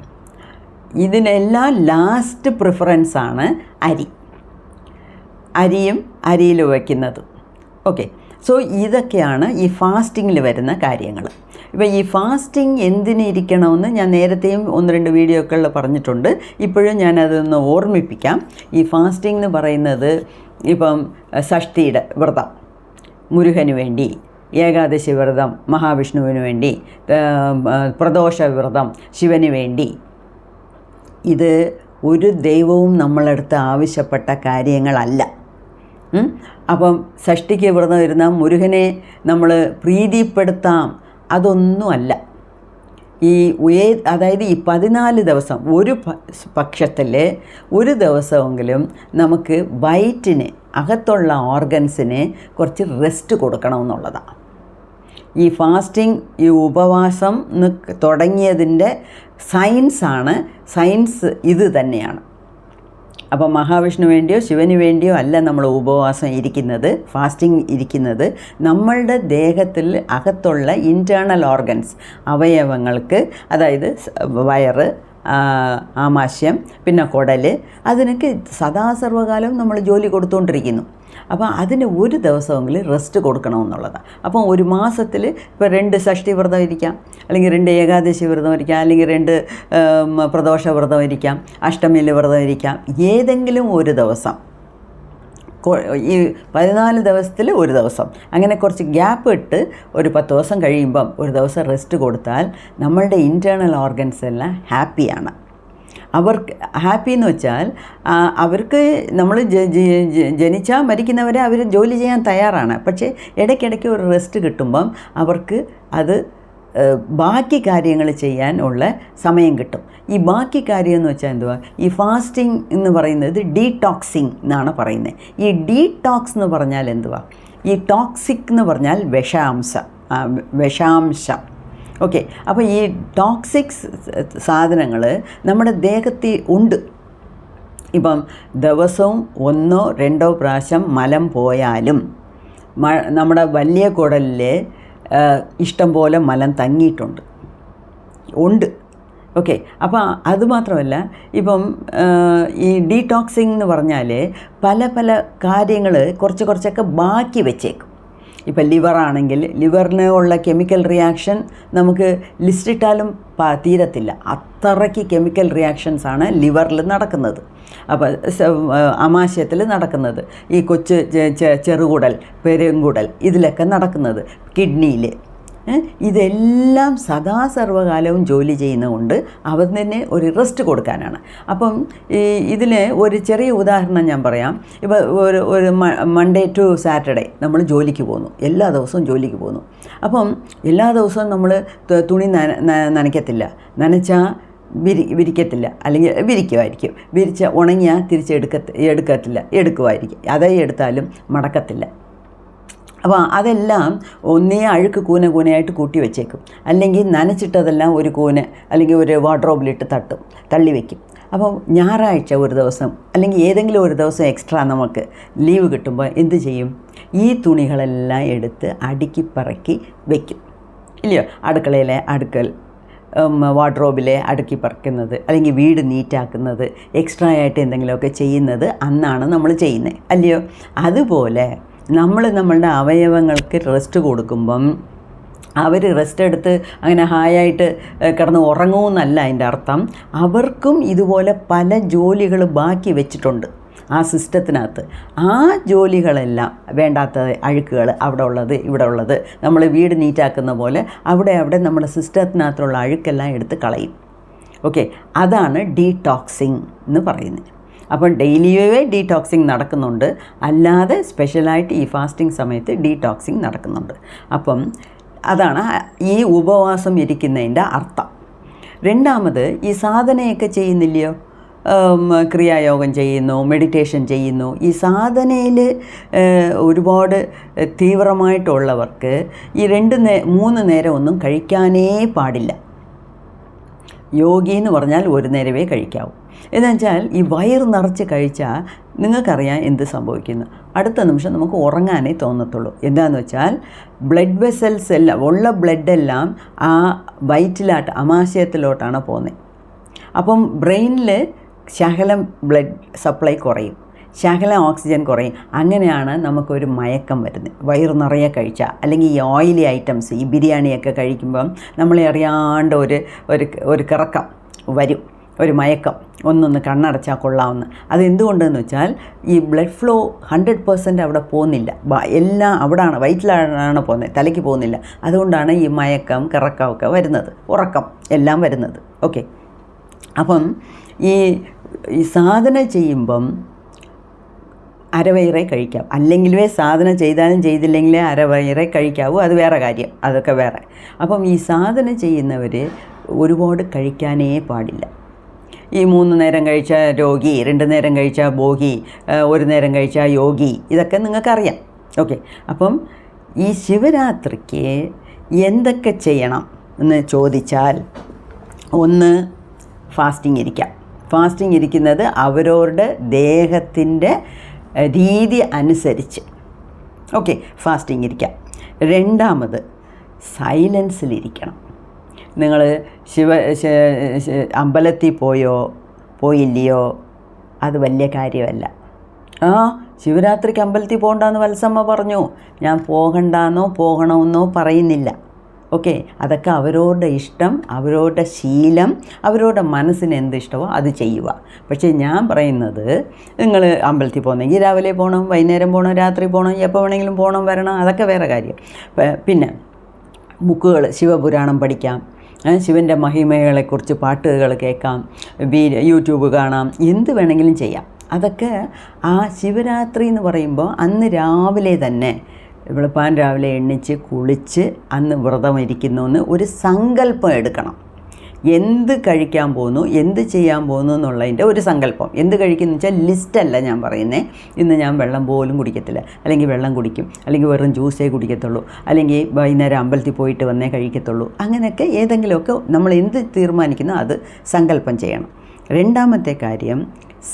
S1: ഇതിനെല്ലാം ലാസ്റ്റ് പ്രിഫറൻസാണ് അരിയും അരിയിൽ വയ്ക്കുന്നത്. ഓക്കെ, സോ ഇതൊക്കെയാണ് ഈ ഫാസ്റ്റിങ്ങിൽ വരുന്ന കാര്യങ്ങൾ. ഇപ്പോൾ ഈ ഫാസ്റ്റിംഗ് എന്തിനിരിക്കണമെന്ന് ഞാൻ നേരത്തെയും 1-2 വീഡിയോകളിൽ പറഞ്ഞിട്ടുണ്ട്. ഇപ്പോഴും ഞാനതൊന്ന് ഓർമ്മിപ്പിക്കാം. ഈ ഫാസ്റ്റിംഗ് എന്ന് പറയുന്നത് ഇപ്പം ഷഷ്ഠിയുടെ വ്രതം മുരുകന് വേണ്ടി, ഏകാദശി വ്രതം മഹാവിഷ്ണുവിന് വേണ്ടി, പ്രദോഷ വ്രതം ശിവന് വേണ്ടി, ഇത് ഒരു ദൈവവും നമ്മളടുത്ത് ആവശ്യപ്പെട്ട കാര്യങ്ങളല്ല. അപ്പം ഷഷ്ഠിക്ക് വ്രതം ഇരുന്ന മുരുകനെ നമ്മൾ പ്രീതിപ്പെടുത്താം, അതൊന്നുമല്ല. അതായത് ഈ 14 ദിവസം ഒരു പക്ഷത്തിൽ ഒരു ദിവസമെങ്കിലും നമുക്ക് വയറ്റിന് അകത്തുള്ള ഓർഗൻസിന് കുറച്ച് റെസ്റ്റ് കൊടുക്കണമെന്നുള്ളതാണ്. ഈ ഫാസ്റ്റിംഗ്, ഈ ഉപവാസം തുടങ്ങിയതിൻ്റെ സയൻസ് ഇത് തന്നെയാണ്. അപ്പോൾ മഹാവിഷ്ണു വേണ്ടിയോ ശിവന് വേണ്ടിയോ അല്ല നമ്മൾ ഉപവാസം ഇരിക്കുന്നത്, ഫാസ്റ്റിംഗ് ഇരിക്കുന്നത്. നമ്മളുടെ ദേഹത്തിൽ അകത്തുള്ള ഇൻറ്റേർണൽ ഓർഗൻസ്, അവയവങ്ങൾക്ക്, അതായത് വയറ്, ആമാശയം, പിന്നെ കുടൽ, അതിനൊക്കെ സദാസർവകാലം നമ്മൾ ജോലി കൊടുത്തുകൊണ്ടിരിക്കുന്നു. അപ്പോൾ അതിന് ഒരു ദിവസമെങ്കിലും റെസ്റ്റ് കൊടുക്കണമെന്നുള്ളതാണ്. അപ്പം ഒരു മാസത്തിൽ ഇപ്പോൾ 2 ഷഷ്ഠി വ്രതം ഇരിക്കാം, അല്ലെങ്കിൽ 2 ഏകാദശി വ്രതം ഇരിക്കാം, അല്ലെങ്കിൽ 2 പ്രദോഷ വ്രതം ഇരിക്കാം, അഷ്ടമിയിൽ വ്രതം ഇരിക്കാം. ഏതെങ്കിലും ഒരു ദിവസം, ഈ 14 ദിവസത്തിൽ ഒരു ദിവസം, അങ്ങനെ കുറച്ച് ഗ്യാപ്പ് ഇട്ട് ഒരു 10 ദിവസം കഴിയുമ്പം ഒരു ദിവസം റെസ്റ്റ് കൊടുത്താൽ നമ്മളുടെ ഇൻറ്റേർണൽ ഓർഗൻസ് എല്ലാം ഹാപ്പിയാണ്. അവർക്ക് ഹാപ്പി എന്ന് വെച്ചാൽ അവർക്ക് നമ്മൾ ജനിച്ചാൽ മരിക്കുന്നവരെ അവർ ജോലി ചെയ്യാൻ തയ്യാറാണ്. പക്ഷേ ഇടയ്ക്കിടയ്ക്ക് ഒരു റെസ്റ്റ് കിട്ടുമ്പം അവർക്ക് അത് ബാക്കി കാര്യങ്ങൾ ചെയ്യാൻ ഉള്ള സമയം കിട്ടും. ഈ ബാക്കി കാര്യം എന്ന് വെച്ചാൽ എന്തുവാ, ഈ ഫാസ്റ്റിംഗ് എന്ന് പറയുന്നത് ഡീടോക്സിങ് എന്നാണ് പറയുന്നത്. ഈ ഡീടോക്സ് എന്ന് പറഞ്ഞാൽ എന്തുവാ, ഈ ടോക്സിക് എന്ന് പറഞ്ഞാൽ വിഷാംശം. ഓക്കെ, അപ്പോൾ ഈ ടോക്സിക് സാധനങ്ങൾ നമ്മുടെ ദേഹത്തിൽ ഉണ്ട്. ഇപ്പം ദിവസവും 1-2 പ്രാവശ്യം മലം പോയാലും നമ്മുടെ വലിയ കുടലിൽ ഇഷ്ടം പോലെ മലം തങ്ങിയിട്ടുണ്ട് ഉണ്ട്. ഓക്കെ, അപ്പോൾ അതുമാത്രമല്ല, ഇപ്പം ഈ ഡീടോക്സിങ് എന്ന് പറഞ്ഞാൽ പല കാര്യങ്ങൾ കുറച്ചൊക്കെ ബാക്കി വെച്ചേക്കും. ഇപ്പം ലിവറാണെങ്കിൽ ലിവറിന് ഉള്ള കെമിക്കൽ റിയാക്ഷൻ നമുക്ക് ലിസ്റ്റിട്ടാലും തീരത്തില്ല, അത്രയ്ക്ക് കെമിക്കൽ റിയാക്ഷൻസാണ് ലിവറിൽ നടക്കുന്നത്. അപ്പോൾ ആമാശയത്തിൽ നടക്കുന്നത്, ഈ കൊച്ചു ചെറുകുടൽ, പെരുങ്കുടൽ, ഇതിലൊക്കെ നടക്കുന്നത്, കിഡ്നിയിൽ, ഇതെല്ലാം സദാസർവകാലവും ജോലി ചെയ്യുന്നതുകൊണ്ട് അതിന് ഒരു റെസ്റ്റ് കൊടുക്കാനാണ്. അപ്പം ഇതിന് ഒരു ചെറിയ ഉദാഹരണം ഞാൻ പറയാം. ഇപ്പോൾ ഒരു മൺഡേ ടു സാറ്റർഡേ നമ്മൾ ജോലിക്ക് പോകുന്നു, എല്ലാ ദിവസവും ജോലിക്ക് പോകുന്നു. അപ്പം എല്ലാ ദിവസവും നമ്മൾ തുണി നനയ്ക്കത്തില്ല, നനച്ചാൽ വിരിക്കത്തില്ല, അല്ലെങ്കിൽ വിരിക്കുമായിരിക്കും, ഉണങ്ങിയാൽ എടുക്കുമായിരിക്കും, അതേ എടുത്താലും മടക്കത്തില്ല. അപ്പോൾ അതെല്ലാം ഒന്നേ അഴുക്ക് കൂനയായിട്ട് കൂട്ടി വെച്ചേക്കും, അല്ലെങ്കിൽ നനച്ചിട്ടതെല്ലാം ഒരു കൂന അല്ലെങ്കിൽ ഒരു വാർഡ്രോബിലിട്ട് തള്ളി വയ്ക്കും. അപ്പോൾ ഞായറാഴ്ച ഒരു ദിവസം അല്ലെങ്കിൽ ഏതെങ്കിലും ഒരു ദിവസം എക്സ്ട്രാ നമുക്ക് ലീവ് കിട്ടുമ്പോൾ എന്ത് ചെയ്യും, ഈ തുണികളെല്ലാം എടുത്ത് അടുക്കി പറക്കി വയ്ക്കും, ഇല്ലയോ? അടുക്കളയിലെ വാർഡ്രോബിലെ അടുക്കി പറിക്കുന്നത്, അല്ലെങ്കിൽ വീട് നീറ്റാക്കുന്നത്, എക്സ്ട്രാ ആയിട്ട് എന്തെങ്കിലുമൊക്കെ ചെയ്യുന്നത് അന്നാണ് നമ്മൾ ചെയ്യുന്നത്, അല്ലയോ? അതുപോലെ നമ്മളുടെ അവയവങ്ങൾക്ക് റെസ്റ്റ് കൊടുക്കുമ്പം അവർ റെസ്റ്റ് എടുത്ത് അങ്ങനെ ഹായായിട്ട് കിടന്ന് ഉറങ്ങുമെന്നല്ല അതിൻ്റെ അർത്ഥം. അവർക്കും ഇതുപോലെ പല ജോലികൾ ബാക്കി വെച്ചിട്ടുണ്ട് ആ സിസ്റ്റത്തിനകത്ത്. ആ ജോലികളെല്ലാം വേണ്ടാത്ത അഴുക്കുകൾ അവിടെ ഉള്ളത് ഇവിടെ ഉള്ളത് നമ്മൾ വീട് നീറ്റാക്കുന്ന പോലെ അവിടെ നമ്മുടെ സിസ്റ്റത്തിനകത്തുള്ള അഴുക്കെല്ലാം എടുത്ത് കളയും. ഓക്കെ, അതാണ് ഡീടോക്സിങ് എന്ന് പറയുന്നത്. അപ്പം ഡെയിലിയേ ഡീടോക്സിങ് നടക്കുന്നുണ്ട്, അല്ലാതെ സ്പെഷ്യലായിട്ട് ഈ ഫാസ്റ്റിംഗ് സമയത്ത് ഡീടോക്സിങ് നടക്കുന്നുണ്ട്. അപ്പം അതാണ് ഈ ഉപവാസം ഇരിക്കുന്നതിൻ്റെ അർത്ഥം. രണ്ടാമത്, ഈ സാധനയൊക്കെ ചെയ്യുന്നില്ലയോ, ക്രിയായോഗം ചെയ്യുന്നു, മെഡിറ്റേഷൻ ചെയ്യുന്നു. ഈ സാധനയിൽ ഒരുപാട് തീവ്രമായിട്ടുള്ളവർക്ക് ഈ 3 നേരം ഒന്നും കഴിക്കാനേ പാടില്ല. യോഗി എന്ന് പറഞ്ഞാൽ ഒരു നേരമേ കഴിക്കാവൂ. എന്നുവെച്ചാൽ ഈ വയറ് നിറച്ച് കഴിച്ചാൽ നിങ്ങൾക്കറിയാം എന്ത് സംഭവിക്കുന്നു. അടുത്ത നിമിഷം നമുക്ക് ഉറങ്ങാനേ തോന്നത്തുള്ളൂ. എന്താണെന്ന് വെച്ചാൽ ബ്ലഡ് വെസൽസ് എല്ലാം ഉള്ള ബ്ലഡെല്ലാം ആ വയറ്റിലോട്ട് ആമാശയത്തിലോട്ടാണ് പോകുന്നത്. അപ്പം ബ്രെയിനിൽ ശകലം ബ്ലഡ് സപ്ലൈ കുറയും, ശകലം ഓക്സിജൻ കുറയും. അങ്ങനെയാണ് നമുക്കൊരു മയക്കം വരുന്നത് വയറ് നിറയെ കഴിച്ചാൽ. അല്ലെങ്കിൽ ഈ ഓയിലി ഐറ്റംസ്, ഈ ബിരിയാണിയൊക്കെ കഴിക്കുമ്പം നമ്മളെ അറിയാണ്ട് ഒരു കിറക്കം വരും, ഒരു മയക്കം, ഒന്നൊന്ന് കണ്ണടച്ചാൽ കൊള്ളാവുന്ന. അതെന്തുകൊണ്ടെന്ന് വെച്ചാൽ ഈ ബ്ലഡ് ഫ്ലോ 100% അവിടെ പോകുന്നില്ല, എല്ലാം അവിടെയാണ്, വയറ്റിലാണ് പോകുന്നത്, തലയ്ക്ക് പോകുന്നില്ല. അതുകൊണ്ടാണ് ഈ മയക്കം, കിറക്കമൊക്കെ വരുന്നത്, ഉറക്കം എല്ലാം വരുന്നത്. ഓക്കെ, അപ്പം ഈ സാധന ചെയ്യുമ്പം അരവയറേ കഴിക്കാം. അല്ലെങ്കിലേ സാധന ചെയ്താലും ചെയ്തില്ലെങ്കിലേ അരവയറേ കഴിക്കാവൂ, അത് വേറെ കാര്യം, അതൊക്കെ വേറെ. അപ്പം ഈ സാധന ചെയ്യുന്നവർ ഒരുപാട് കഴിക്കാനേ പാടില്ല. ഈ 3 നേരം കഴിച്ചാൽ രോഗി, 2 നേരം കഴിച്ചാൽ ഭോഗി, 1 നേരം കഴിച്ചാൽ യോഗി, ഇതൊക്കെ നിങ്ങൾക്കറിയാം. ഓക്കെ, അപ്പം ഈ ശിവരാത്രിക്ക് എന്തൊക്കെ ചെയ്യണം എന്ന് ചോദിച്ചാൽ, ഒന്ന്, ഫാസ്റ്റിംഗ് ഇരിക്കാം. ഫാസ്റ്റിംഗ് ഇരിക്കുന്നത് അവരവരുടെ ദേഹത്തിൻ്റെ രീതി അനുസരിച്ച്. ഓക്കെ, ഫാസ്റ്റിംഗ് ഇരിക്കാം. രണ്ടാമത്, സൈലൻസിലിരിക്കണം. നിങ്ങൾ അമ്പലത്തിൽ പോയില്ലയോ അത് വലിയ കാര്യമല്ല. ശിവരാത്രിക്ക് അമ്പലത്തിൽ പോകണ്ടെന്ന് വത്സമ്മ പറഞ്ഞു. ഞാൻ പോകണമെന്നോ പറയുന്നില്ല. ഓക്കെ, അതൊക്കെ അവരവരുടെ ഇഷ്ടം, അവരവരുടെ ശീലം, അവരവരുടെ മനസ്സിന് എന്ത് ഇഷ്ടമോ അത് ചെയ്യുക. പക്ഷേ ഞാൻ പറയുന്നത്, നിങ്ങൾ അമ്പലത്തിൽ പോകുന്നെങ്കിൽ രാവിലെ പോകണം, വൈകുന്നേരം പോകണം, രാത്രി പോകണം, എപ്പോൾ വേണമെങ്കിലും പോകണം, വരണം, അതൊക്കെ വേറെ കാര്യം. പിന്നെ ബുക്കുകൾ, ശിവപുരാണം പഠിക്കാം, ശിവൻ്റെ മഹിമകളെക്കുറിച്ച് പാട്ടുകൾ കേൾക്കാം, യൂട്യൂബ് കാണാം, എന്ത് വേണമെങ്കിലും ചെയ്യാം. അതൊക്കെ ആ ശിവരാത്രി എന്ന് പറയുമ്പോൾ അന്ന് രാവിലെ തന്നെ വെളുപ്പാൻ രാവിലെ എണ്ണിച്ച് കുളിച്ച് അന്ന് വ്രതം ഇരിക്കുന്നു ഒരു സങ്കല്പം എടുക്കണം. എന്ത് കഴിക്കാൻ പോകുന്നു, എന്ത് ചെയ്യാൻ പോകുന്നു എന്നുള്ളതിൻ്റെ ഒരു സങ്കല്പം. എന്ത് കഴിക്കുന്നു വെച്ചാൽ ലിസ്റ്റല്ല ഞാൻ പറയുന്നത്. ഇന്ന് ഞാൻ വെള്ളം പോലും കുടിക്കത്തില്ല, അല്ലെങ്കിൽ വെള്ളം കുടിക്കും, അല്ലെങ്കിൽ വെറും ജ്യൂസേ കുടിക്കത്തുള്ളൂ, അല്ലെങ്കിൽ വൈകുന്നേരം അമ്പലത്തിൽ പോയിട്ട് വന്നേ കഴിക്കത്തുള്ളൂ. അങ്ങനെയൊക്കെ ഏതെങ്കിലുമൊക്കെ നമ്മൾ എന്ത് തീരുമാനിക്കുന്നോ അത് സങ്കല്പം ചെയ്യണം. രണ്ടാമത്തെ കാര്യം,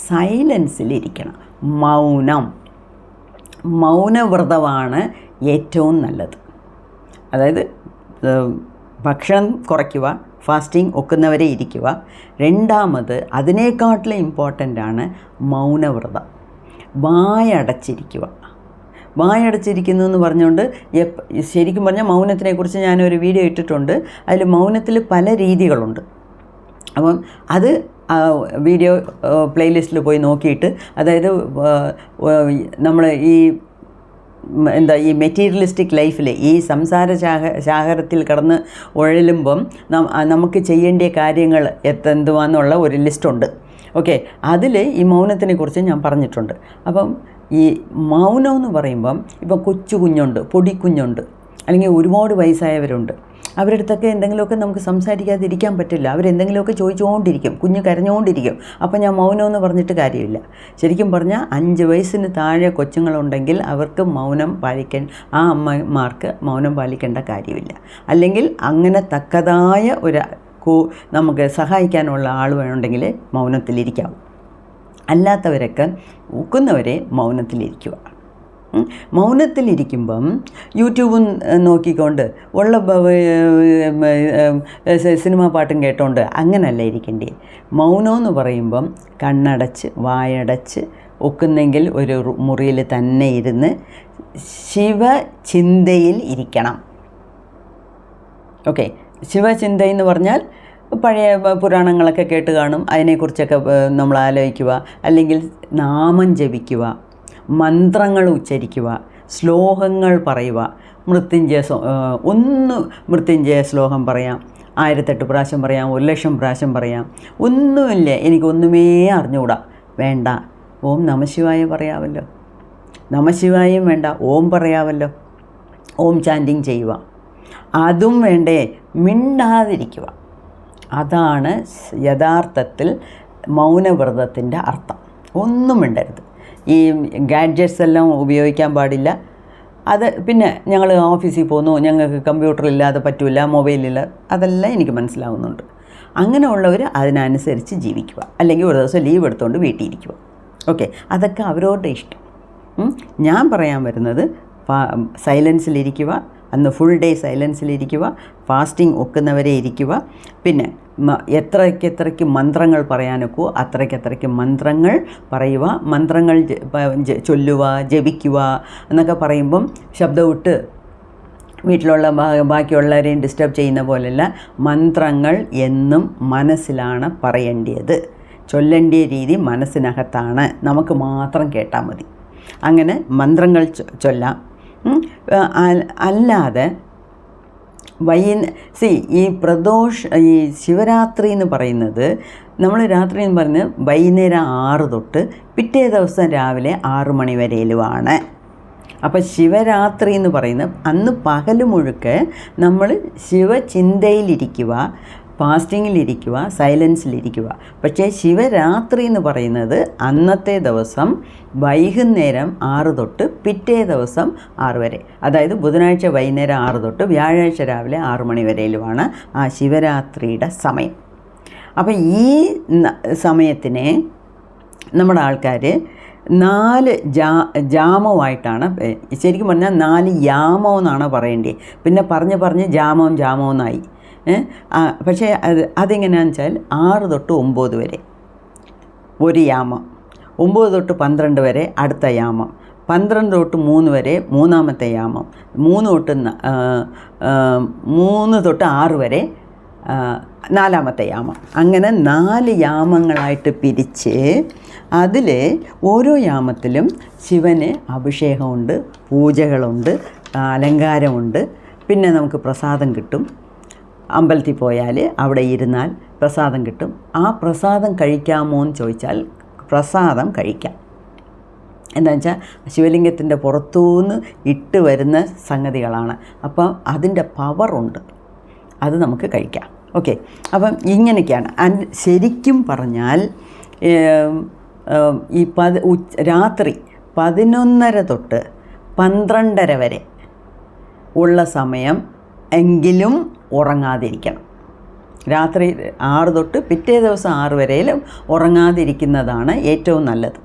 S1: സൈലൻസിലിരിക്കണം. മൗനവ്രതമാണ് ഏറ്റവും നല്ലത്. അതായത് ഭക്ഷണം കുറയ്ക്കുക, ഫാസ്റ്റിംഗ് ഒക്കുന്നവരെ ഇരിക്കുക. രണ്ടാമത്, അതിനേക്കാട്ടിലും ഇമ്പോർട്ടൻ്റാണ് മൗനവ്രതം. വായടച്ചിരിക്കുക. വായടച്ചിരിക്കുന്നു എന്ന് പറഞ്ഞുകൊണ്ട് ശരിക്കും പറഞ്ഞാൽ മൗനത്തിനെക്കുറിച്ച് ഞാനൊരു വീഡിയോ ഇട്ടിട്ടുണ്ട്. അതിൽ മൗനത്തിൽ പല രീതികളുണ്ട്. അപ്പം അത് വീഡിയോ പ്ലേലിസ്റ്റിൽ പോയി നോക്കിയിട്ട്, അതായത് നമ്മൾ ഈ മെറ്റീരിയലിസ്റ്റിക് ലൈഫിൽ ഈ സംസാര സാഗരത്തിൽ കടന്ന് ഉഴലുമ്പം നമുക്ക് ചെയ്യേണ്ട കാര്യങ്ങൾ എന്തുവാന്നുള്ള ഒരു ലിസ്റ്റുണ്ട്. ഓക്കെ, അതിൽ ഈ മൗനത്തിനെ കുറിച്ച് ഞാൻ പറഞ്ഞിട്ടുണ്ട്. അപ്പം ഈ മൗനം എന്ന് പറയുമ്പം ഇപ്പം കുഞ്ഞുണ്ട്, പൊടിക്കുഞ്ഞുണ്ട്, അല്ലെങ്കിൽ ഒരുപാട് വയസ്സായവരുണ്ട്. അവരുടെ അടുത്തൊക്കെ എന്തെങ്കിലുമൊക്കെ നമുക്ക് സംസാരിക്കാതിരിക്കാൻ പറ്റില്ല. അവരെന്തെങ്കിലുമൊക്കെ ചോദിച്ചുകൊണ്ടിരിക്കും, കുഞ്ഞ് കരഞ്ഞുകൊണ്ടിരിക്കും. അപ്പം ഞാൻ മൗനമെന്ന് പറഞ്ഞിട്ട് കാര്യമില്ല. ശരിക്കും പറഞ്ഞാൽ 5 വയസ്സിന് താഴെ കൊച്ചുങ്ങളുണ്ടെങ്കിൽ അവർക്ക് മൗനം ആ അമ്മമാർക്ക് മൗനം പാലിക്കേണ്ട കാര്യമില്ല. അല്ലെങ്കിൽ അങ്ങനെ തക്കതായ നമുക്ക് സഹായിക്കാനുള്ള ആൾ വേണമെങ്കിൽ മൗനത്തിലിരിക്കാവും. അല്ലാത്തവരൊക്കെ ഒക്കുന്നവരെ മൗനത്തിലിരിക്കുക. മൗനത്തിലിരിക്കുമ്പം യൂട്യൂബും നോക്കിക്കൊണ്ട് ഉള്ള സിനിമാ പാട്ടും കേട്ടോണ്ട് അങ്ങനല്ല ഇരിക്കേണ്ടേ. മൗനമെന്ന് പറയുമ്പം കണ്ണടച്ച് വായടച്ച് ഒക്കുന്നെങ്കിൽ ഒരു മുറിയിൽ തന്നെ ഇരുന്ന് ശിവചിന്തയിൽ ഇരിക്കണം. ഓക്കെ, ശിവചിന്തയെന്ന് പറഞ്ഞാൽ പഴയ പുരാണങ്ങളൊക്കെ കേട്ട് കാണും, അതിനെക്കുറിച്ചൊക്കെ നമ്മൾ ആലോചിക്കുക, അല്ലെങ്കിൽ നാമം ജപിക്കുക, മന്ത്രങ്ങൾ ഉച്ചരിക്കുക, ശ്ലോകങ്ങൾ പറയുക. മൃത്യുഞ്ജയ ശ്ലോകം പറയാം, 1008 പ്രാവശ്യം പറയാം, 1,00,000 പ്രാവശ്യം പറയാം. ഒന്നുമില്ല, എനിക്കൊന്നുമേ അറിഞ്ഞുകൂടാ, വേണ്ട, ഓം നമശിവായ പറയാമല്ലോ. നമശിവായും വേണ്ട, ഓം പറയാമല്ലോ. ഓം ചാൻറ്റിങ് ചെയ്യുക. അതും വേണ്ടേ, മിണ്ടാതിരിക്കുക. അതാണ് യഥാർത്ഥത്തിൽ മൗനവ്രതത്തിൻ്റെ അർത്ഥം. ഒന്നും മിണ്ടരുത്. ഈ ഗാഡ്ജറ്റ്സ് എല്ലാം ഉപയോഗിക്കാൻ പാടില്ല. അത് പിന്നെ ഞങ്ങൾ ഓഫീസിൽ പോകുന്നു, ഞങ്ങൾക്ക് കമ്പ്യൂട്ടറില്ലാതെ പറ്റില്ല, മൊബൈലില്ല, അതെല്ലാം എനിക്ക് മനസ്സിലാവുന്നുണ്ട്. അങ്ങനെയുള്ളവർ അതിനനുസരിച്ച് ജീവിക്കുക, അല്ലെങ്കിൽ ഒരു ദിവസം ലീവ് എടുത്തുകൊണ്ട് വീട്ടിൽ ഇരിക്കുക. ഓക്കെ, അതൊക്കെ അവരവരുടെ ഇഷ്ടം. ഞാൻ പറയാൻ വരുന്നത് സൈലൻസിലിരിക്കുക, അന്ന് ഫുൾ ഡേ സൈലൻസിലിരിക്കുക, ഫാസ്റ്റിംഗ് ഒക്കുന്നവരെ ഇരിക്കുക. പിന്നെ എത്രയ്ക്ക് മന്ത്രങ്ങൾ പറയാനൊക്കുമോ അത്രയ്ക്ക് മന്ത്രങ്ങൾ പറയുക. മന്ത്രങ്ങൾ ചൊല്ലുക, ജപിക്കുക എന്നൊക്കെ പറയുമ്പം ശബ്ദമിട്ട് വീട്ടിലുള്ള ബാക്കിയുള്ളവരെയും ഡിസ്റ്റർബ് ചെയ്യുന്ന പോലെയല്ല. മന്ത്രങ്ങൾ എന്നും മനസ്സിലാണ് പറയേണ്ടത്. ചൊല്ലേണ്ട രീതി മനസ്സിനകത്താണ്, നമുക്ക് മാത്രം കേട്ടാൽ മതി. അങ്ങനെ മന്ത്രങ്ങൾ ചൊല്ലാം. അല്ലാതെ ഈ ശിവരാത്രി എന്ന് പറയുന്നത്, നമ്മൾ രാത്രി എന്ന് പറയുന്നത് വൈകുന്നേരം 6 തൊട്ട് പിറ്റേ ദിവസം രാവിലെ 6 മണി വരെയിലുമാണ്. അപ്പോൾ ശിവരാത്രി എന്ന് പറയുന്നത് അന്ന് പകൽ മുഴുക്കെ നമ്മൾ ശിവചിന്തയിലിരിക്കുക, ഫാസ്റ്റിങ്ങിലിരിക്കുക, സൈലൻസിലിരിക്കുക. പക്ഷേ ശിവരാത്രി എന്ന് പറയുന്നത് അന്നത്തെ ദിവസം വൈകുന്നേരം 6 തൊട്ട് പിറ്റേ ദിവസം 6 വരെ, അതായത് ബുധനാഴ്ച വൈകുന്നേരം 6 തൊട്ട് വ്യാഴാഴ്ച രാവിലെ 6 മണി വരെയിലുമാണ് ആ ശിവരാത്രിയുടെ സമയം. അപ്പോൾ ഈ സമയത്തിനെ നമ്മുടെ ആൾക്കാർ 4 ജാമമായിട്ടാണ്, ശരിക്കും പറഞ്ഞാൽ 4 യാമം എന്നാണ് പറയേണ്ടത്. പിന്നെ പറഞ്ഞ് ജാമമെന്നായി. പക്ഷേ അതെങ്ങനെയാണെന്ന് വെച്ചാൽ 6 തൊട്ട് 9 വരെ ഒരു യാമം, 9 തൊട്ട് 12 വരെ അടുത്ത യാമം, 12 തൊട്ട് 3 വരെ മൂന്നാമത്തെ യാമം, 3 തൊട്ട് 6 വരെ നാലാമത്തെ യാമം. അങ്ങനെ 4 യാമങ്ങളായിട്ട് പിരിച്ച് അതിൽ ഓരോ യാമത്തിലും ശിവന് അഭിഷേകമുണ്ട്, പൂജകളുണ്ട്, അലങ്കാരമുണ്ട്. പിന്നെ നമുക്ക് പ്രസാദം കിട്ടും. അമ്പലത്തിൽ പോയാൽ അവിടെ ഇരുന്നാൽ പ്രസാദം കിട്ടും. ആ പ്രസാദം കഴിക്കാമോ എന്ന് ചോദിച്ചാൽ പ്രസാദം കഴിക്കാം. എന്താണെന്ന് വെച്ചാൽ ശിവലിംഗത്തിൻ്റെ പുറത്തുനിന്ന് ഇട്ട് വരുന്ന സംഗതികളാണ്. അപ്പം അതിൻ്റെ പവറുണ്ട്, അത് നമുക്ക് കഴിക്കാം. ഓക്കെ, അപ്പം ഇങ്ങനെയൊക്കെയാണ്. ശരിക്കും പറഞ്ഞാൽ ഈ രാത്രി 11:30 തൊട്ട് 12:30 വരെ ഉള്ള സമയം എങ്കിലും ഉറങ്ങാതിരിക്കണം. രാത്രി 6 തൊട്ട് പിറ്റേ ദിവസം 6 വരെയിലും ഉറങ്ങാതിരിക്കുന്നതാണ് ഏറ്റവും നല്ലത്.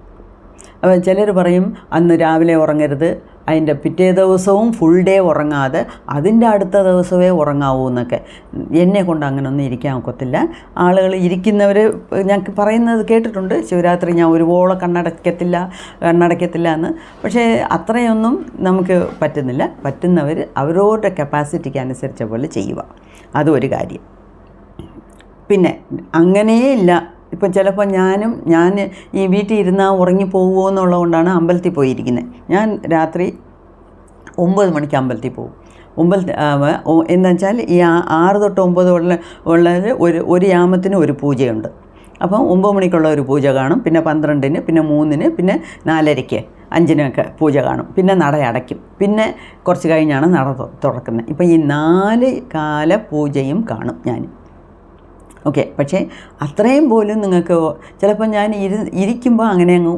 S1: അപ്പോൾ ചിലർ പറയും അന്ന് രാവിലെ ഉറങ്ങരുത്, അതിൻ്റെ പിറ്റേ ദിവസവും ഫുൾ ഡേ ഉറങ്ങാതെ അതിൻ്റെ അടുത്ത ദിവസമേ ഉറങ്ങാവൂ എന്നൊക്കെ. എന്നെ കൊണ്ട് അങ്ങനെയൊന്നും ഇരിക്കാൻ ഒക്കത്തില്ല. ആളുകൾ ഇരിക്കുന്നവർ ഞങ്ങൾക്ക് പറയുന്നത് കേട്ടിട്ടുണ്ട്, ശിവരാത്രി ഞാൻ ഒരുപോലെ കണ്ണടയ്ക്കത്തില്ല എന്ന്. പക്ഷേ അത്രയൊന്നും നമുക്ക് പറ്റുന്നില്ല. പറ്റുന്നവർ അവരവരുടെ കപ്പാസിറ്റിക്ക് അനുസരിച്ച പോലെ ചെയ്യുക, അതും ഒരു കാര്യം. പിന്നെ അങ്ങനെയില്ല, ഇപ്പം ചിലപ്പോൾ ഞാൻ ഈ വീട്ടിൽ ഇരുന്നാൽ ഉറങ്ങിപ്പോകുമോ എന്നുള്ളതുകൊണ്ടാണ് അമ്പലത്തിൽ പോയിരിക്കുന്നത്. ഞാൻ രാത്രി 9 മണിക്ക് അമ്പലത്തിൽ പോകും. എന്താ വെച്ചാൽ ഈ 6 തൊട്ട് 9 ഉള്ളത് ഒരു യാമത്തിന് ഒരു പൂജയുണ്ട്. അപ്പം 9 മണിക്കുള്ള ഒരു പൂജ കാണും, പിന്നെ 12-ന്, പിന്നെ 3-ന്, പിന്നെ 4:30-ക്ക് 5-നൊക്കെ പൂജ കാണും. പിന്നെ നട അടയ്ക്കും. പിന്നെ കുറച്ച് കഴിഞ്ഞാണ് നട തുറക്കുന്നത്. ഇപ്പം ഈ 4 കാല പൂജയും കാണും ഞാൻ. ഓക്കെ, പക്ഷേ അത്രയും പോലും നിങ്ങൾക്ക് ചിലപ്പോൾ ഞാൻ ഇരിക്കുമ്പോൾ അങ്ങനെ അങ്ങ്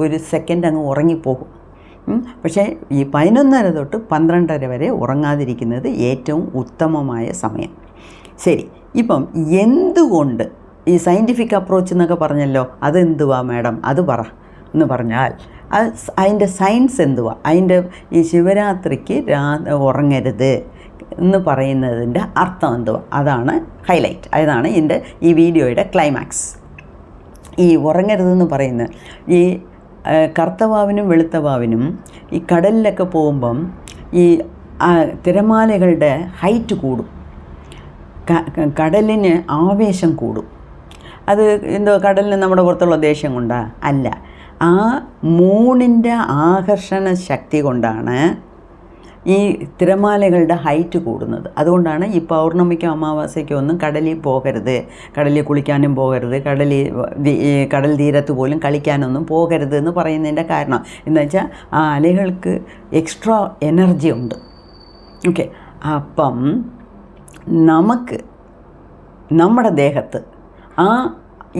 S1: ഒരു സെക്കൻഡ് അങ്ങ് ഉറങ്ങിപ്പോകും. പക്ഷേ ഈ 11:30 തൊട്ട് 12:30 വരെ ഉറങ്ങാതിരിക്കുന്നത് ഏറ്റവും ഉത്തമമായ സമയം. ശരി, ഇപ്പം എന്തുകൊണ്ട് ഈ സയൻറ്റിഫിക് അപ്രോച്ച് എന്നൊക്കെ പറഞ്ഞല്ലോ, അതെന്തുവാ മാഡം, അത് പറ. എന്ന് പറഞ്ഞാൽ അതിൻ്റെ സയൻസ് എന്തുവാ, അതിൻ്റെ ഈ ശിവരാത്രിക്ക് ഉറങ്ങരുത് എന്ന് പറയുന്നതിൻ്റെ അർത്ഥം എന്തുവാ, അതാണ് ഹൈലൈറ്റ്. അതാണ് ഈ വീഡിയോയുടെ ക്ലൈമാക്സ്. ഈ ഉറങ്ങരുതെന്ന് പറയുന്നത് ഈ കറുത്തവാവിനും വെളുത്തവാവിനും ഈ കടലിലൊക്കെ പോകുമ്പം ഈ തിരമാലകളുടെ ഹൈറ്റ് കൂടും, കടലിന് ആവേശം കൂടും. അത് എന്തോ കടലിന് നമ്മുടെ പുറത്തുള്ള ദേഷ്യം കൊണ്ടാ? അല്ല, ആ മൂണിൻ്റെ ആകർഷണ ശക്തി കൊണ്ടാണ് ഈ തിരമാലകളുടെ ഹൈറ്റ് കൂടുന്നത്. അതുകൊണ്ടാണ് ഈ പൗർണമിക്കോ അമാവാസ്യയ്ക്കോ ഒന്നും കടലിൽ പോകരുത്, കടലിൽ കുളിക്കാനും പോകരുത്, കടൽ തീരത്ത് പോലും കളിക്കാനൊന്നും പോകരുത് എന്ന് പറയുന്നതിൻ്റെ കാരണം എന്ന് വെച്ചാൽ ആ അലകൾക്ക് എക്സ്ട്രാ എനർജി ഉണ്ട്. ഓക്കെ, അപ്പം നമുക്ക് നമ്മുടെ ദേഹത്ത്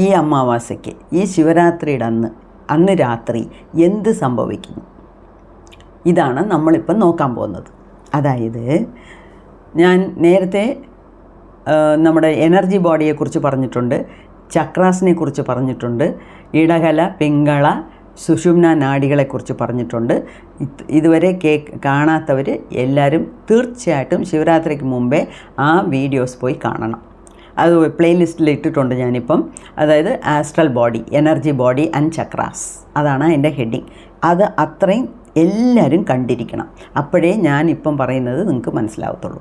S1: ഈ അമാവാസ്യയ്ക്ക്, ഈ ശിവരാത്രിയുടെ അന്ന് രാത്രി എന്ത് സംഭവിക്കുന്നു, ഇതാണ് നമ്മളിപ്പം നോക്കാൻ പോകുന്നത്. അതായത് ഞാൻ നേരത്തെ നമ്മുടെ എനർജി ബോഡിയെക്കുറിച്ച് പറഞ്ഞിട്ടുണ്ട്, ചക്രാസിനെ കുറിച്ച് പറഞ്ഞിട്ടുണ്ട്, ഇടകല, പിങ്കള, സുഷുമ്ന നാഡികളെക്കുറിച്ച് പറഞ്ഞിട്ടുണ്ട്. ഇതുവരെ കാണാത്തവർ എല്ലാവരും തീർച്ചയായിട്ടും ശിവരാത്രിക്ക് മുമ്പേ ആ വീഡിയോസ് പോയി കാണണം. അത് പ്ലേലിസ്റ്റിൽ ഇട്ടിട്ടുണ്ട് ഞാനിപ്പം. അതായത് astral body, energy body and chakras, അതാണ് അതിൻ്റെ ഹെഡിങ്. അത് അത്രയും എല്ലാവരും കണ്ടിരിക്കണം, അപ്പോഴേ ഞാനിപ്പം പറയുന്നത് നിങ്ങൾക്ക് മനസ്സിലാവത്തുള്ളൂ.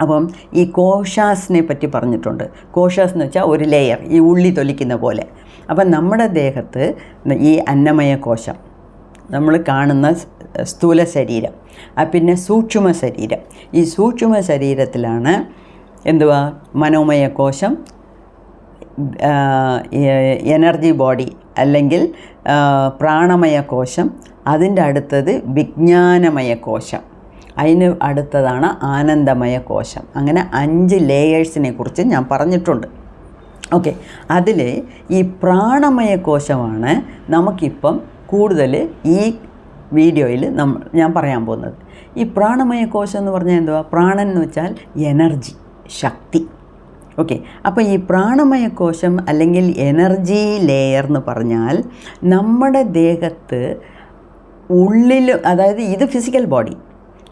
S1: അപ്പം ഈ കോശാസിനെ പറ്റി പറഞ്ഞിട്ടുണ്ട്. കോശാസ് എന്ന് വെച്ചാൽ ഒരു ലെയർ, ഈ ഉള്ളി തൊലിക്കുന്ന പോലെ. അപ്പം നമ്മുടെ ദേഹത്ത് ഈ അന്നമയ കോശം, നമ്മൾ കാണുന്ന സ്ഥൂല ശരീരം, പിന്നെ സൂക്ഷ്മ ശരീരം. ഈ സൂക്ഷ്മ ശരീരത്തിലാണ് എന്തുവാ, മനോമയ കോശം, എനർജി ബോഡി അല്ലെങ്കിൽ പ്രാണമയ കോശം, അതിൻ്റെ അടുത്തത് വിജ്ഞാനമയ കോശം, അതിന് അടുത്തതാണ് ആനന്ദമയ കോശം. അങ്ങനെ 5 ലേയേഴ്സിനെ കുറിച്ച് ഞാൻ പറഞ്ഞിട്ടുണ്ട്. ഓക്കെ, അതിൽ ഈ പ്രാണമയ കോശമാണ് നമുക്കിപ്പം കൂടുതൽ ഈ വീഡിയോയിൽ ഞാൻ പറയാൻ പോകുന്നത്. ഈ പ്രാണമയ കോശം എന്ന് പറഞ്ഞാൽ എന്തുവാ, പ്രാണൻ എന്ന് വെച്ചാൽ എനർജി, ശക്തി. ഓക്കെ, അപ്പോൾ ഈ പ്രാണമയ കോശം അല്ലെങ്കിൽ എനർജി ലെയർ എന്ന് പറഞ്ഞാൽ നമ്മുടെ ദേഹത്ത് ഉള്ളിൽ, അതായത് ഇത് ഫിസിക്കൽ ബോഡി.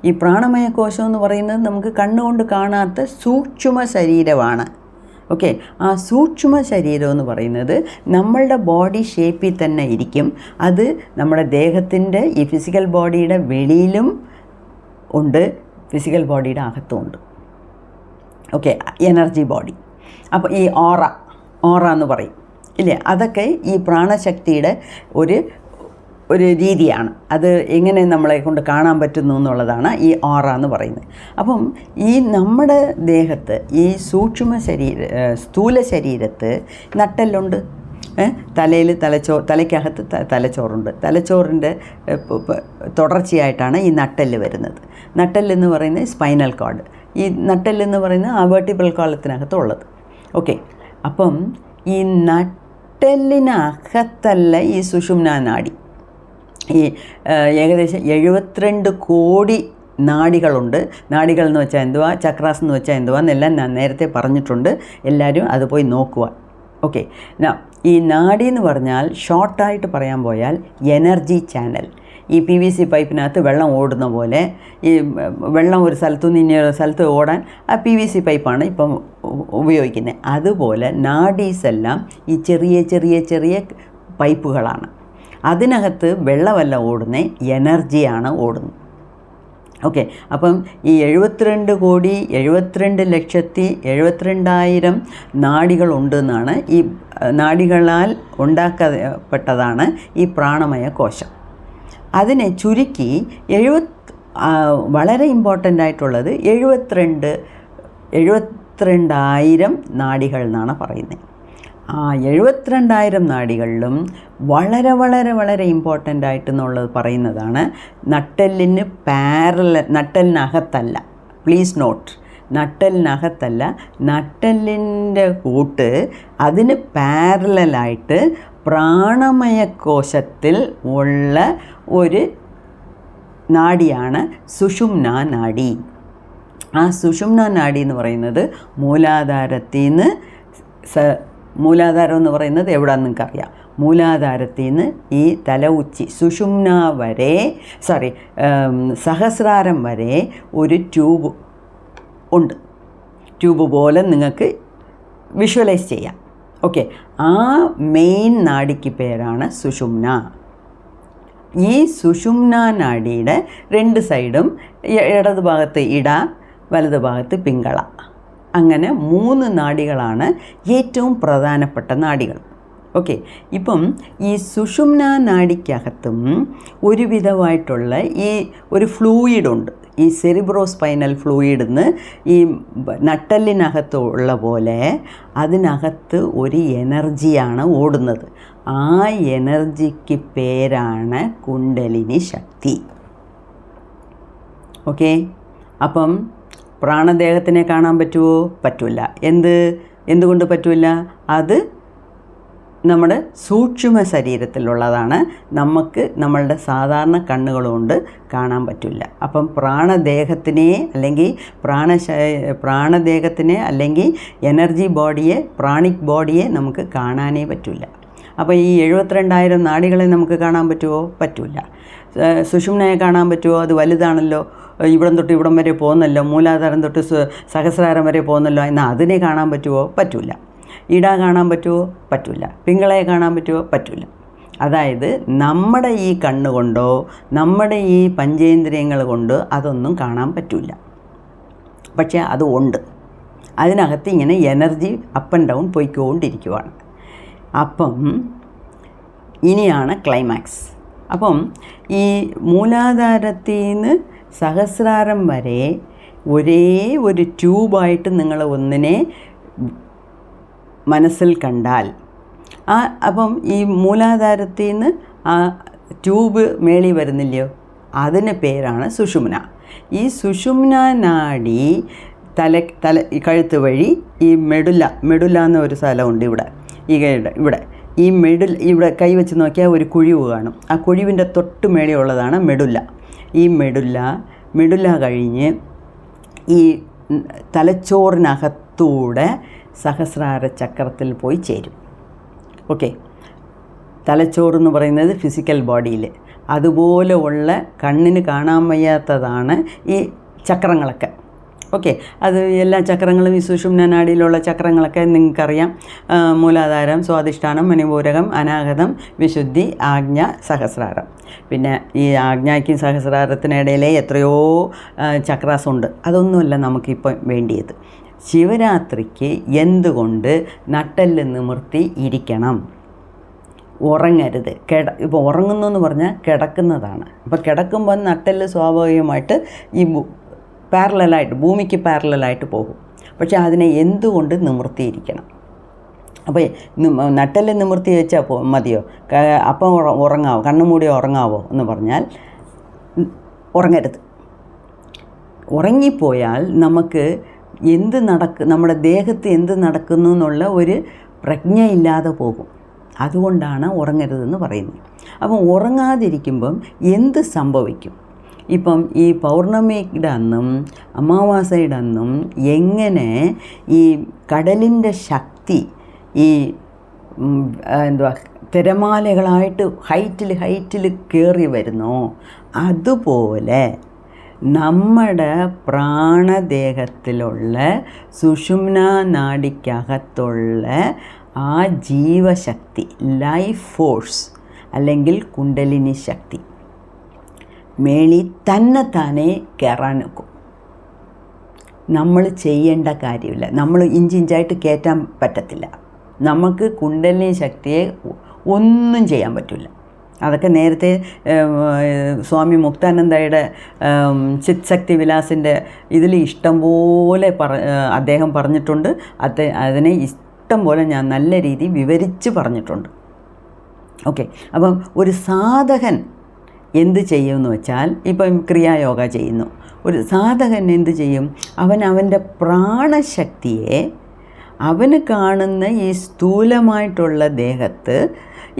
S1: ഈ പ്രാണമയ കോശം എന്ന് പറയുന്നത് നമുക്ക് കണ്ണുകൊണ്ട് കാണാത്ത സൂക്ഷ്മ ശരീരമാണ്. ഓക്കെ, ആ സൂക്ഷ്മ ശരീരം എന്ന് പറയുന്നത് നമ്മളുടെ ബോഡി ഷേപ്പിൽ തന്നെ ഇരിക്കും. അത് നമ്മുടെ ദേഹത്തിൻ്റെ ഈ ഫിസിക്കൽ ബോഡിയുടെ വെളിയിലും ഉണ്ട്, ഫിസിക്കൽ ബോഡിയുടെ അകത്തും ഉണ്ട്. Okay, energy body. അപ്പോൾ ഈ ഓറ എന്ന് പറയും ഇല്ലേ, അതൊക്കെ ഈ പ്രാണശക്തിയുടെ ഒരു രീതിയാണ്. അത് എങ്ങനെ നമ്മളെ കൊണ്ട് കാണാൻ പറ്റുന്നു എന്നുള്ളതാണ് ഈ ഓറ എന്ന് പറയുന്നത്. അപ്പം ഈ നമ്മുടെ ദേഹത്ത് ഈ സൂക്ഷ്മ സ്ഥൂല ശരീരത്ത് നട്ടെല്ലുണ്ട്, തലയിൽ തലയ്ക്കകത്ത് തലച്ചോറുണ്ട്. തലച്ചോറിൻ്റെ തുടർച്ചയായിട്ടാണ് ഈ നട്ടെല്ല് വരുന്നത്. നട്ടെല്ലെന്ന് പറയുന്നത് സ്പൈനൽ കോഡ്. ഈ നട്ടെല്ലെന്ന് പറയുന്നത് ആ വെർട്ടിബ്രൽ കോളത്തിനകത്തുള്ളത്. ഓക്കെ, അപ്പം ഈ നട്ടെല്ലിനകത്തല്ല ഈ സുഷുമ്നാ നാഡി. ഈ ഏകദേശം 72 കോടി നാഡികളുണ്ട്. നാഡികൾ എന്ന് വെച്ചാൽ എന്തുവാ, ചക്രാസ് എന്ന് വെച്ചാൽ എന്തുവാ എന്നെല്ലാം ഞാൻ നേരത്തെ പറഞ്ഞിട്ടുണ്ട്. എല്ലാവരും അത് പോയി നോക്കുക. ഓക്കെ, ഈ നാഡി എന്ന് പറഞ്ഞാൽ ഷോർട്ടായിട്ട് പറയാൻ പോയാൽ എനർജി ചാനൽ. ഈ PVC പൈപ്പിനകത്ത് വെള്ളം ഓടുന്ന പോലെ ഈ വെള്ളം ഒരു സ്ഥലത്തു നിന്ന് ഇനി സ്ഥലത്ത് ഓടാൻ ആ PVC പൈപ്പാണ് ഇപ്പം ഉപയോഗിക്കുന്നത്. അതുപോലെ നാഡീസ് എല്ലാം ഈ ചെറിയ ചെറിയ ചെറിയ പൈപ്പുകളാണ്. അതിനകത്ത് വെള്ളമല്ല ഓടുന്നത്, എനർജിയാണ് ഓടുന്നത്. ഓക്കെ, അപ്പം ഈ 72,72,72,000 നാഡികളുണ്ടെന്നാണ്. ഈ നാഡികളാൽ ഉണ്ടാക്കപ്പെട്ടതാണ് ഈ പ്രാണമയ കോശം. അതിനെ ചുരുക്കി വളരെ ഇമ്പോർട്ടൻ്റ് ആയിട്ടുള്ളത് 72,000 നാഡികൾ എന്നാണ് പറയുന്നത്. ആ 72,000 നാഡികളിലും വളരെ വളരെ വളരെ ഇമ്പോർട്ടൻ്റ് ആയിട്ടെന്നുള്ളത് പറയുന്നതാണ് നട്ടെല്ലിന് നട്ടെല്ലിനകത്തല്ല, പ്ലീസ് നോട്ട്, നട്ടെല്ലിനകത്തല്ല, നട്ടെല്ലിൻ്റെ കൂട്ട് അതിന് പാരലായിട്ട് പ്രാണമയ കോശത്തിൽ ഉള്ള ഒരു നാഡിയാണ് സുഷുമ്നാ നാഡി. ആ സുഷുമ്നാ നാഡി എന്ന് പറയുന്നത് മൂലാധാരം എന്ന് പറയുന്നത് എവിടെയാണെന്ന് നിങ്ങൾക്കറിയാം. മൂലാധാരത്തിൽ നിന്ന് ഈ തല ഉച്ചി സുഷുമ്ന വരെ സഹസ്രാരം വരെ ഒരു ട്യൂബ് ഉണ്ട്. ട്യൂബ് പോലെ നിങ്ങൾക്ക് വിഷ്വലൈസ് ചെയ്യാം. ഓക്കെ, ആ മെയിൻ നാഡിക്ക് പേരാണ് സുഷുമ്ന. ഈ സുഷുമ്ന നാഡിയുടെ 2 സൈഡും ഇടത് ഭാഗത്ത് ഇട, വലത് ഭാഗത്ത് പിങ്കള, അങ്ങനെ 3 നാഡികളാണ് ഏറ്റവും പ്രധാനപ്പെട്ട നാഡികൾ. ഓക്കെ, ഇപ്പം ഈ സുഷുമ്ന നാഡിക്കകത്തും ഒരുവിധമായിട്ടുള്ള ഈ ഒരു ഫ്ലൂയിഡുണ്ട്. ഈ സെറിബ്രോസ്പൈനൽ ഫ്ലൂയിഡെന്ന് ഈ നട്ടെല്ലിനകത്ത് ഉള്ള പോലെ അതിനകത്ത് ഒരു എനർജിയാണ് ഓടുന്നത്. ആ എനർജിക്ക് പേരാണ് കുണ്ടലിനി ശക്തി. ഓക്കെ, അപ്പം പ്രാണദേഹത്തിനെ കാണാൻ പറ്റുമോ? പറ്റില്ല. എന്തുകൊണ്ട് പറ്റില്ല? അത് നമ്മുടെ സൂക്ഷ്മ ശരീരത്തിലുള്ളതാണ്. നമുക്ക് നമ്മളുടെ സാധാരണ കണ്ണുകളുകൊണ്ട് കാണാൻ പറ്റില്ല. അപ്പം പ്രാണദേഹത്തിനെ അല്ലെങ്കിൽ എനർജി ബോഡിയെ, പ്രാണിക് ബോഡിയെ നമുക്ക് കാണാനേ പറ്റില്ല. അപ്പോൾ ഈ 72,000 നാഡികളെ നമുക്ക് കാണാൻ പറ്റുമോ? പറ്റില്ല. സുഷുമ്നയെ കാണാൻ പറ്റുമോ? അത് വലുതാണല്ലോ, ഇവിടം തൊട്ട് ഇവിടം വരെ പോകുന്നല്ലോ, മൂലാധാരം തൊട്ട് സഹസ്രാരം വരെ പോകുന്നല്ലോ. എന്നാൽ അതിനെ കാണാൻ പറ്റുമോ? പറ്റില്ല. ഇട കാണാൻ പറ്റുമോ? പറ്റില്ല. പിങ്കളയെ കാണാൻ പറ്റുമോ? പറ്റില്ല. അതായത് നമ്മുടെ ഈ കണ്ണുകൊണ്ടോ നമ്മുടെ ഈ പഞ്ചേന്ദ്രിയങ്ങൾ കൊണ്ട് അതൊന്നും കാണാൻ പറ്റില്ല. പക്ഷേ അത് ഉണ്ട്. അതിനകത്ത് ഇങ്ങനെ എനർജി അപ്പ് ആൻഡ് ഡൗൺ പോയിക്കൊണ്ടിരിക്കുവാണ്. അപ്പം ഇനിയാണ് ക്ലൈമാക്സ്. അപ്പം ഈ മൂലാധാരത്തിൽ നിന്ന് സഹസ്രാരം വരെ ഒരേ ഒരു ട്യൂബായിട്ട് നിങ്ങൾ ഒന്നിനെ മനസ്സിൽ കണ്ടാൽ, അപ്പം ഈ മൂലാധാരത്തിൽ നിന്ന് ആ ട്യൂബ് മേളി വരുന്നില്ലയോ, അതിന് പേരാണ് സുഷുമ്ന. ഈ സുഷുമ്ന നാഡി കഴുത്ത് വഴി ഈ മെഡുല്ല എന്നൊരു സ്ഥലമുണ്ട് ഇവിടെ. ഇവിടെ കൈ വെച്ച് നോക്കിയാൽ ഒരു കുഴിവ് കാണും. ആ കുഴിവിൻ്റെ തൊട്ട് മേളിയുള്ളതാണ് മെഡുല്ല. ഈ മെഡുല്ല കഴിഞ്ഞ് ഈ തലച്ചോറിനകത്തൂടെ സഹസ്രാര ചക്രത്തിൽ പോയി ചേരും. ഓക്കെ, തലച്ചോറെന്ന് പറയുന്നത് ഫിസിക്കൽ ബോഡിയിൽ അതുപോലെ ഉള്ള കണ്ണിന് കാണാൻ വയ്യാത്തതാണ് ഈ ചക്രങ്ങളൊക്കെ. ഓക്കെ, അത് എല്ലാ ചക്രങ്ങളും ഈ സുഷുമ്ന നാഡിയിലുള്ള ചക്രങ്ങളൊക്കെ നിങ്ങൾക്കറിയാം. മൂലാധാരം, സ്വാധിഷ്ഠാനം, മണിപൂരകം, അനാഹതം, വിശുദ്ധി, ആജ്ഞ, സഹസ്രാരം. പിന്നെ ഈ ആജ്ഞയ്ക്കും സഹസ്രാരത്തിനിടയിലെ എത്രയോ ചക്രാസ് ഉണ്ട്. അതൊന്നുമല്ല നമുക്കിപ്പം വേണ്ടിയത്. ശിവരാത്രിക്ക് എന്തുകൊണ്ട് നട്ടെല്ല് നിമിർത്തി ഇരിക്കണം? ഉറങ്ങരുത്. ഇപ്പോൾ ഉറങ്ങുന്നു എന്ന് പറഞ്ഞാൽ കിടക്കുന്നതാണ്. അപ്പോൾ കിടക്കുമ്പോൾ നട്ടെല്ല് സ്വാഭാവികമായിട്ട് ഈ ഭൂമിക്ക് പാരലലായിട്ട് പോകും. പക്ഷേ അതിനെ എന്തുകൊണ്ട് നിമിർത്തിയിരിക്കണം? അപ്പോൾ നട്ടെല്ല് നിമിർത്തി വെച്ചാൽ മതിയോ? അപ്പം ഉറങ്ങാവോ? കണ്ണുമൂടി ഉറങ്ങാവോ എന്ന് പറഞ്ഞാൽ ഉറങ്ങരുത്. ഉറങ്ങിപ്പോയാൽ നമുക്ക് നമ്മുടെ ദേഹത്ത് എന്ത് നടക്കുന്നു എന്നുള്ള ഒരു പ്രജ്ഞയില്ലാതെ പോകും. അതുകൊണ്ടാണ് ഉറങ്ങരുതെന്ന് പറയുന്നത്. അപ്പം ഉറങ്ങാതിരിക്കുമ്പം എന്ത് സംഭവിക്കും? ഇപ്പം ഈ പൗർണമിയുടെ അന്നും അമാവാസയുടെ അന്നും എങ്ങനെ ഈ കടലിൻ്റെ ശക്തി ഈ തിരമാലകളായിട്ട് ഹൈറ്റിൽ കയറി വരുന്നോ, അതുപോലെ നമ്മുടെ പ്രാണദേഹത്തിലുള്ള സുഷുമ്ന നാഡിക്കകത്തുള്ള ആ ജീവശക്തി, ലൈഫ് ഫോഴ്സ് അല്ലെങ്കിൽ കുണ്ടലിനി ശക്തി മേളി താനേ കയറാൻ നിൽക്കും. നമ്മൾ ചെയ്യേണ്ട കാര്യമില്ല. നമ്മൾ ഇഞ്ചിഞ്ചായിട്ട് കയറ്റാൻ പറ്റത്തില്ല. നമുക്ക് കുണ്ടലിനി ശക്തിയെ ഒന്നും ചെയ്യാൻ പറ്റില്ല. അതൊക്കെ നേരത്തെ സ്വാമി മുക്താനന്ദയുടെ ചിത് ശക്തി വിലാസിൻ്റെ ഇതിൽ ഇഷ്ടംപോലെ അദ്ദേഹം പറഞ്ഞിട്ടുണ്ട്. അതിനെ ഇഷ്ടം പോലെ ഞാൻ നല്ല രീതിയിൽ വിവരിച്ച് പറഞ്ഞിട്ടുണ്ട്. ഓക്കെ, അപ്പം ഒരു സാധകൻ എന്ത് ചെയ്യുമെന്ന് വെച്ചാൽ, ഇപ്പം ക്രിയായോഗ ചെയ്യുന്നു. ഒരു സാധകൻ എന്ത് ചെയ്യും? അവൻ്റെ പ്രാണശക്തിയെ അവന് കാണുന്ന ഈ സ്ഥൂലമായിട്ടുള്ള ദേഹത്ത്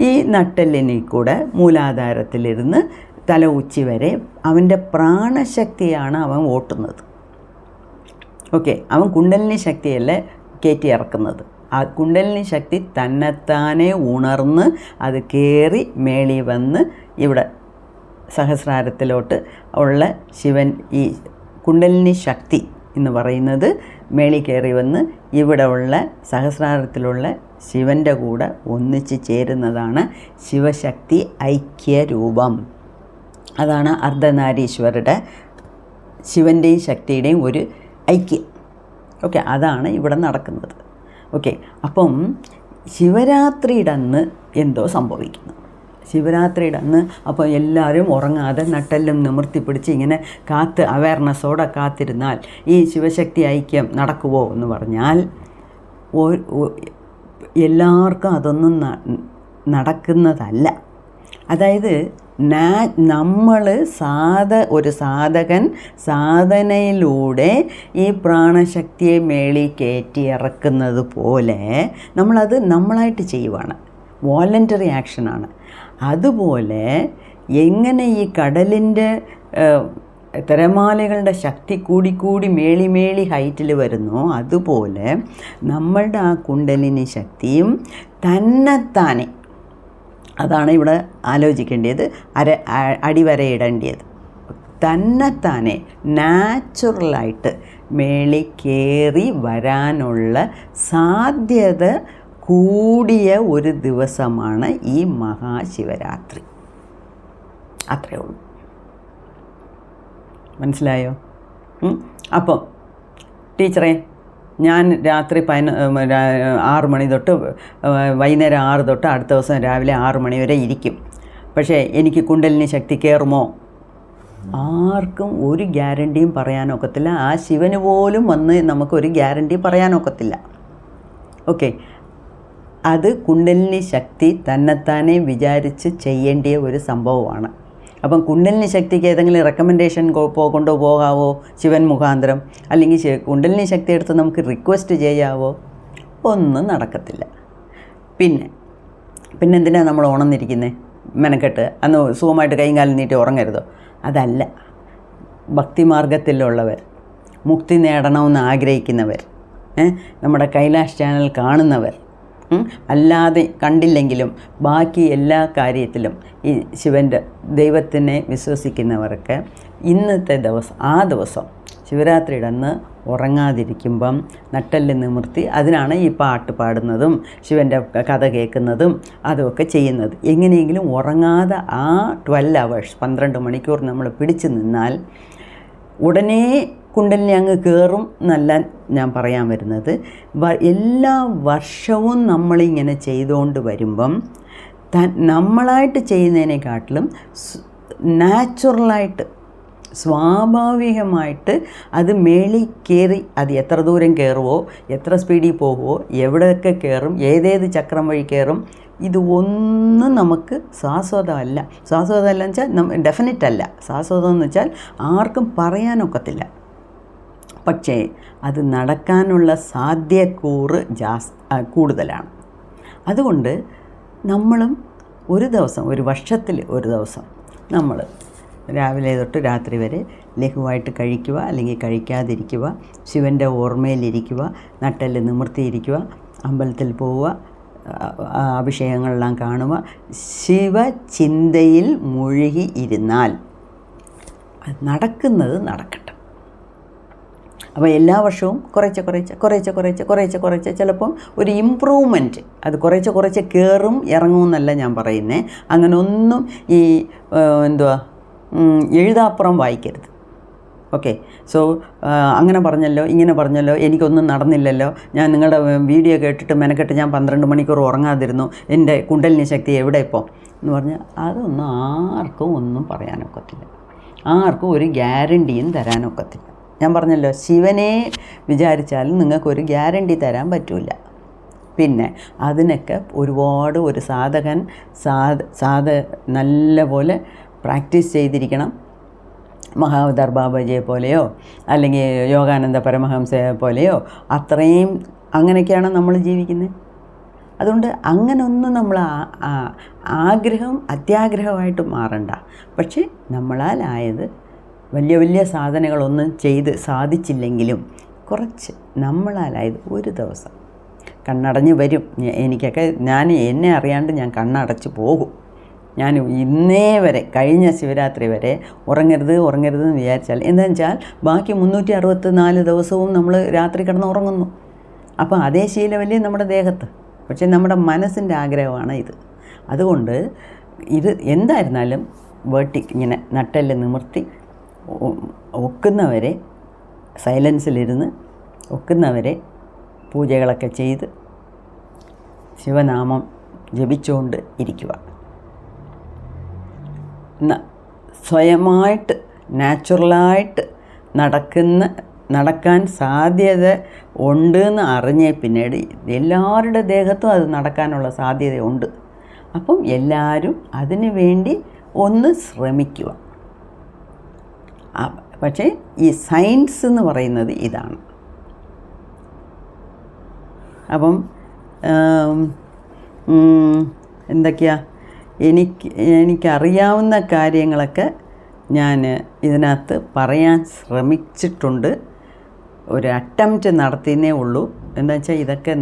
S1: ഈ നട്ടെല്ലിനിൽ കൂടെ മൂലാധാരത്തിലിരുന്ന് തല ഉച്ചി വരെ അവൻ്റെ പ്രാണശക്തിയാണ് അവൻ ഓട്ടുന്നത്. ഓക്കെ, അവൻ കുണ്ടലിനി ശക്തിയല്ലേ കയറ്റി ഇറക്കുന്നത്. ആ കുണ്ടലിനി ശക്തി തന്നെത്താനെ ഉണർന്ന് അത് കയറി മേളി വന്ന് ഇവിടെ സഹസ്രാരത്തിലോട്ട് ഉള്ള ശിവൻ, ഈ കുണ്ടലിനി ശക്തി എന്ന് പറയുന്നത് മേളി കയറി വന്ന് ഇവിടെ ഉള്ള സഹസ്രാരത്തിലുള്ള ശിവൻ്റെ കൂടെ ഒന്നിച്ച് ചേരുന്നതാണ് ശിവശക്തി ഐക്യരൂപം. അതാണ് അർദ്ധനാരീശ്വരുടെ ശിവൻ്റെയും ശക്തിയുടെയും ഒരു ഐക്യം. ഓക്കെ, അതാണ് ഇവിടെ നടക്കുന്നത്. ഓക്കെ, അപ്പം ശിവരാത്രിയുടെ അന്ന് എന്തോ സംഭവിക്കുന്നു. ശിവരാത്രിയുടെ അന്ന് അപ്പോൾ എല്ലാവരും ഉറങ്ങാതെ നട്ടെല്ലും നിമിർത്തി പിടിച്ച് ഇങ്ങനെ അവയർനെസ്സോടെ കാത്തിരുന്നാൽ ഈ ശിവശക്തി ഐക്യം നടക്കുമോ എന്ന് പറഞ്ഞാൽ എല്ലാവർക്കും അതൊന്നും നടക്കുന്നതല്ല. അതായത് നമ്മൾ ഒരു സാധകൻ സാധനയിലൂടെ ഈ പ്രാണശക്തിയെ മേളി കയറ്റി ഇറക്കുന്നത് പോലെ നമ്മളത് നമ്മളായിട്ട് ചെയ്യുവാണ്, വോളണ്ടറി ആക്ഷനാണ്. അതുപോലെ എങ്ങനെ ഈ കടലിൻ്റെ തിരമാലകളുടെ ശക്തി കൂടി മേളി ഹൈറ്റിൽ വരുന്നോ അതുപോലെ നമ്മളുടെ ആ കുണ്ടലിനി ശക്തിയും തന്നെത്താനെ, അതാണ് ഇവിടെ ആലോചിക്കേണ്ടത്, അടിവരയിടേണ്ടത്, തന്നെത്താനെ നാച്ചുറലായിട്ട് മേളി കയറി വരാനുള്ള സാധ്യത കൂടിയ ഒരു ദിവസമാണ് ഈ മഹാശിവരാത്രി. അത്രയേ ഉള്ളൂ. മനസ്സിലായോ? അപ്പം ടീച്ചറെ, ഞാൻ രാത്രി 6 മണി തൊട്ട് വൈകുന്നേരം 6 തൊട്ട് അടുത്ത ദിവസം രാവിലെ 6 മണി വരെ ഇരിക്കും, പക്ഷേ എനിക്ക് കുണ്ടലിനി ശക്തി കയറുമോ? ആർക്കും ഒരു ഗ്യാരണ്ടിയും പറയാനൊക്കത്തില്ല. ആ ശിവന് പോലും വന്ന് നമുക്കൊരു ഗ്യാരണ്ടി പറയാനൊക്കത്തില്ല. ഓക്കെ, അത് കുണ്ടലിനി ശക്തി തന്നെത്താനെ വിചാരിച്ച് ചെയ്യേണ്ട ഒരു സംഭവമാണ്. അപ്പം കുണ്ടലിനി ശക്തിക്ക് ഏതെങ്കിലും റെക്കമെൻഡേഷൻ കൊണ്ടുപോകാവോ ശിവൻ മുഖാന്തരം? അല്ലെങ്കിൽ കുണ്ടലിനി ശക്തി എടുത്ത് നമുക്ക് റിക്വസ്റ്റ് ചെയ്യാവോ? ഒന്നും നടക്കത്തില്ല. പിന്നെ എന്തിനാണ് നമ്മൾ ഉണർന്നിരിക്കുന്നത്? മെനക്കെട്ട് അന്ന് സുഖമായിട്ട് കൈയും കാലും നീട്ടി ഉറങ്ങരുതോ? അതല്ല. ഭക്തിമാർഗത്തിലുള്ളവർ, മുക്തി നേടണമെന്ന് ആഗ്രഹിക്കുന്നവർ, നമ്മുടെ കൈലാഷ് ചാനൽ കാണുന്നവർ, അല്ലാതെ കണ്ടില്ലെങ്കിലും ബാക്കി എല്ലാ കാര്യത്തിലും ഈ ശിവൻ്റെ ദൈവത്തിനെ വിശ്വസിക്കുന്നവർക്ക് ഇന്നത്തെ ദിവസം ശിവരാത്രിയുടെ അന്ന് ഉറങ്ങാതിരിക്കുമ്പം നട്ടെല്ല് നിമിർത്തി, അതിനാണ് ഈ പാട്ട് പാടുന്നതും ശിവൻ്റെ കഥ കേൾക്കുന്നതും അതുമൊക്കെ ചെയ്യുന്നത്. എങ്ങനെയെങ്കിലും ഉറങ്ങാതെ ആ 12 hours 12 മണിക്കൂർ നമ്മൾ പിടിച്ചു നിന്നാൽ ഉടനെ കുണ്ടലിനി അങ്ങ് കയറും എന്നല്ല ഞാൻ പറയാൻ വരുന്നത്. എല്ലാ വർഷവും നമ്മളിങ്ങനെ ചെയ്തുകൊണ്ട് വരുമ്പം നമ്മളായിട്ട് ചെയ്യുന്നതിനെക്കാട്ടിലും നാച്ചുറലായിട്ട് സ്വാഭാവികമായിട്ട് അത് മേളി കയറി, അത് എത്ര ദൂരം കയറുമോ, എത്ര സ്പീഡിൽ പോകുമോ, എവിടെയൊക്കെ കയറും, ഏതേത് ചക്രം വഴി കയറും, ഇതൊന്നും നമുക്ക് ശാശ്വതമല്ല. ശാശ്വതമല്ല എന്ന് വെച്ചാൽ ഡെഫിനറ്റ് അല്ല. ശാശ്വതം എന്ന് വെച്ചാൽ ആർക്കും പറയാനൊക്കത്തില്ല. പക്ഷേ അത് നടക്കാനുള്ള സാധ്യതക്കൂറ് കൂടുതലാണ്. അതുകൊണ്ട് നമ്മളും ഒരു വർഷത്തിൽ ഒരു ദിവസം നമ്മൾ രാവിലെ തൊട്ട് രാത്രി വരെ ലഘുവായിട്ട് കഴിക്കുക, അല്ലെങ്കിൽ കഴിക്കാതിരിക്കുക, ശിവൻ്റെ ഓർമ്മയിലിരിക്കുക, നട്ടെല്ല് നിമിർത്തിയിരിക്കുക, അമ്പലത്തിൽ പോവുക, അഭിഷേകങ്ങളെല്ലാം കാണുക, ശിവചിന്തയിൽ മുഴുകി ഇരുന്നാൽ നടക്കുന്നത് നടക്കട്ടെ. അപ്പോൾ എല്ലാ വർഷവും കുറേശ്ശെ ചിലപ്പം ഒരു ഇമ്പ്രൂവ്മെൻറ്റ്, അത് കുറേശ്ശെ കയറും ഇറങ്ങുമെന്നല്ല ഞാൻ പറയുന്നത്. അങ്ങനെ ഒന്നും ഈ എഴുതാപ്പുറം വായിക്കരുത്. ഓക്കെ, സോ അങ്ങനെ പറഞ്ഞല്ലോ, ഇങ്ങനെ പറഞ്ഞല്ലോ, എനിക്കൊന്നും നടന്നില്ലല്ലോ, ഞാൻ നിങ്ങളുടെ വീഡിയോ കേട്ടിട്ട് മെനക്കെട്ട് ഞാൻ 12 മണിക്കൂർ ഉറങ്ങാതിരുന്നു, എൻ്റെ കുണ്ടലിനി ശക്തി എവിടെ ഇപ്പോൾ എന്ന് പറഞ്ഞാൽ അതൊന്നും ആർക്കും ഒന്നും പറയാനൊക്കത്തില്ല. ആർക്കും ഒരു ഗ്യാരണ്ടിയും തരാനൊക്കത്തില്ല. ഞാൻ പറഞ്ഞല്ലോ, ശിവനെ വിചാരിച്ചാലും നിങ്ങൾക്കൊരു ഗ്യാരണ്ടി തരാൻ പറ്റില്ല. പിന്നെ അതിനൊക്കെ ഒരുപാട് ഒരു സാധകൻ നല്ല പോലെ പ്രാക്ടീസ് ചെയ്തിരിക്കണം. മഹാവതാർ ബാബാജിയെ പോലെയോ അല്ലെങ്കിൽ യോഗാനന്ദ പരമഹംസയെ പോലെയോ അത്രയും അങ്ങനെയൊക്കെയാണ് നമ്മൾ ജീവിക്കുന്നത്. അതുകൊണ്ട് അങ്ങനൊന്നും നമ്മൾ ആഗ്രഹം അത്യാഗ്രഹമായിട്ട് മാറണ്ട. പക്ഷേ നമ്മളാലായത് വലിയ സാധനങ്ങളൊന്നും ചെയ്ത് സാധിച്ചില്ലെങ്കിലും കുറച്ച് നമ്മളാലായത് ഒരു ദിവസം കണ്ണടഞ്ഞ് വരും. എനിക്കൊക്കെ എന്നെ അറിയാണ്ട് ഞാൻ കണ്ണടച്ച് പോകും. ഞാൻ ഇന്നേ വരെ കഴിഞ്ഞ ശിവരാത്രി വരെ ഉറങ്ങരുതെന്ന് വിചാരിച്ചാൽ എന്താണെന്ന് വെച്ചാൽ ബാക്കി 364 ദിവസവും നമ്മൾ രാത്രി കിടന്ന് ഉറങ്ങുന്നു. അപ്പോൾ അതേ ശീലമല്ലേ നമ്മുടെ ദേഹത്ത്. പക്ഷേ നമ്മുടെ മനസ്സിൻ്റെ ആഗ്രഹമാണ് ഇത്. അതുകൊണ്ട് ഇത് എന്തായിരുന്നാലും ഇങ്ങനെ നട്ടെല്ല് നിവർത്തി ഒക്കുന്നവരെ സൈലൻസിലിരുന്ന് ഒക്കുന്നവരെ പൂജകളൊക്കെ ചെയ്ത് ശിവനാമം ജപിച്ചുകൊണ്ട് ഇരിക്കുക. സ്വയമായിട്ട് നാച്ചുറലായിട്ട് നടക്കാൻ സാധ്യത ഉണ്ടെന്ന് അറിഞ്ഞേ പിന്നീട് എല്ലാവരുടെ ദേഹത്തും അത് നടക്കാനുള്ള സാധ്യതയുണ്ട്. അപ്പം എല്ലാവരും അതിനു വേണ്ടി ഒന്ന് ശ്രമിക്കുക. പക്ഷേ ഈ സയൻസ് എന്ന് പറയുന്നത് ഇതാണ്. അപ്പം എന്തൊക്കെയാ എനിക്കറിയാവുന്ന കാര്യങ്ങളൊക്കെ ഞാൻ ഇതിനകത്ത് പറയാൻ ശ്രമിച്ചിട്ടുണ്ട്. ഒരു അറ്റംപ്റ്റ് നടത്തിയേ ഉള്ളൂ. എന്താ വെച്ചാൽ ഇതൊക്കെ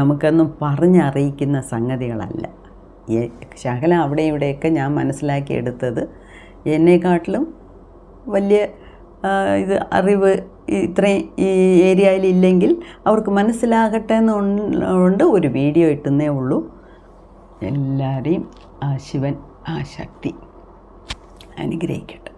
S1: നമുക്കൊന്നും പറഞ്ഞറിയിക്കുന്ന സംഗതികളല്ല. ശകലം അവിടെ ഇവിടെയൊക്കെ ഞാൻ മനസ്സിലാക്കിയെടുത്തത് എന്നെക്കാട്ടിലും വലിയ അറിവ് ഇത്രയും ഈ ഏരിയയിൽ ഇല്ലെങ്കിൽ അവർക്ക് മനസ്സിലാകട്ടെ എന്നുകൊണ്ട് ഒരു വീഡിയോ ഇട്ടുന്നേ ഉള്ളൂ. എല്ലാവരെയും ആ ശിവൻ ആ ശക്തി അനുഗ്രഹിക്കട്ടെ.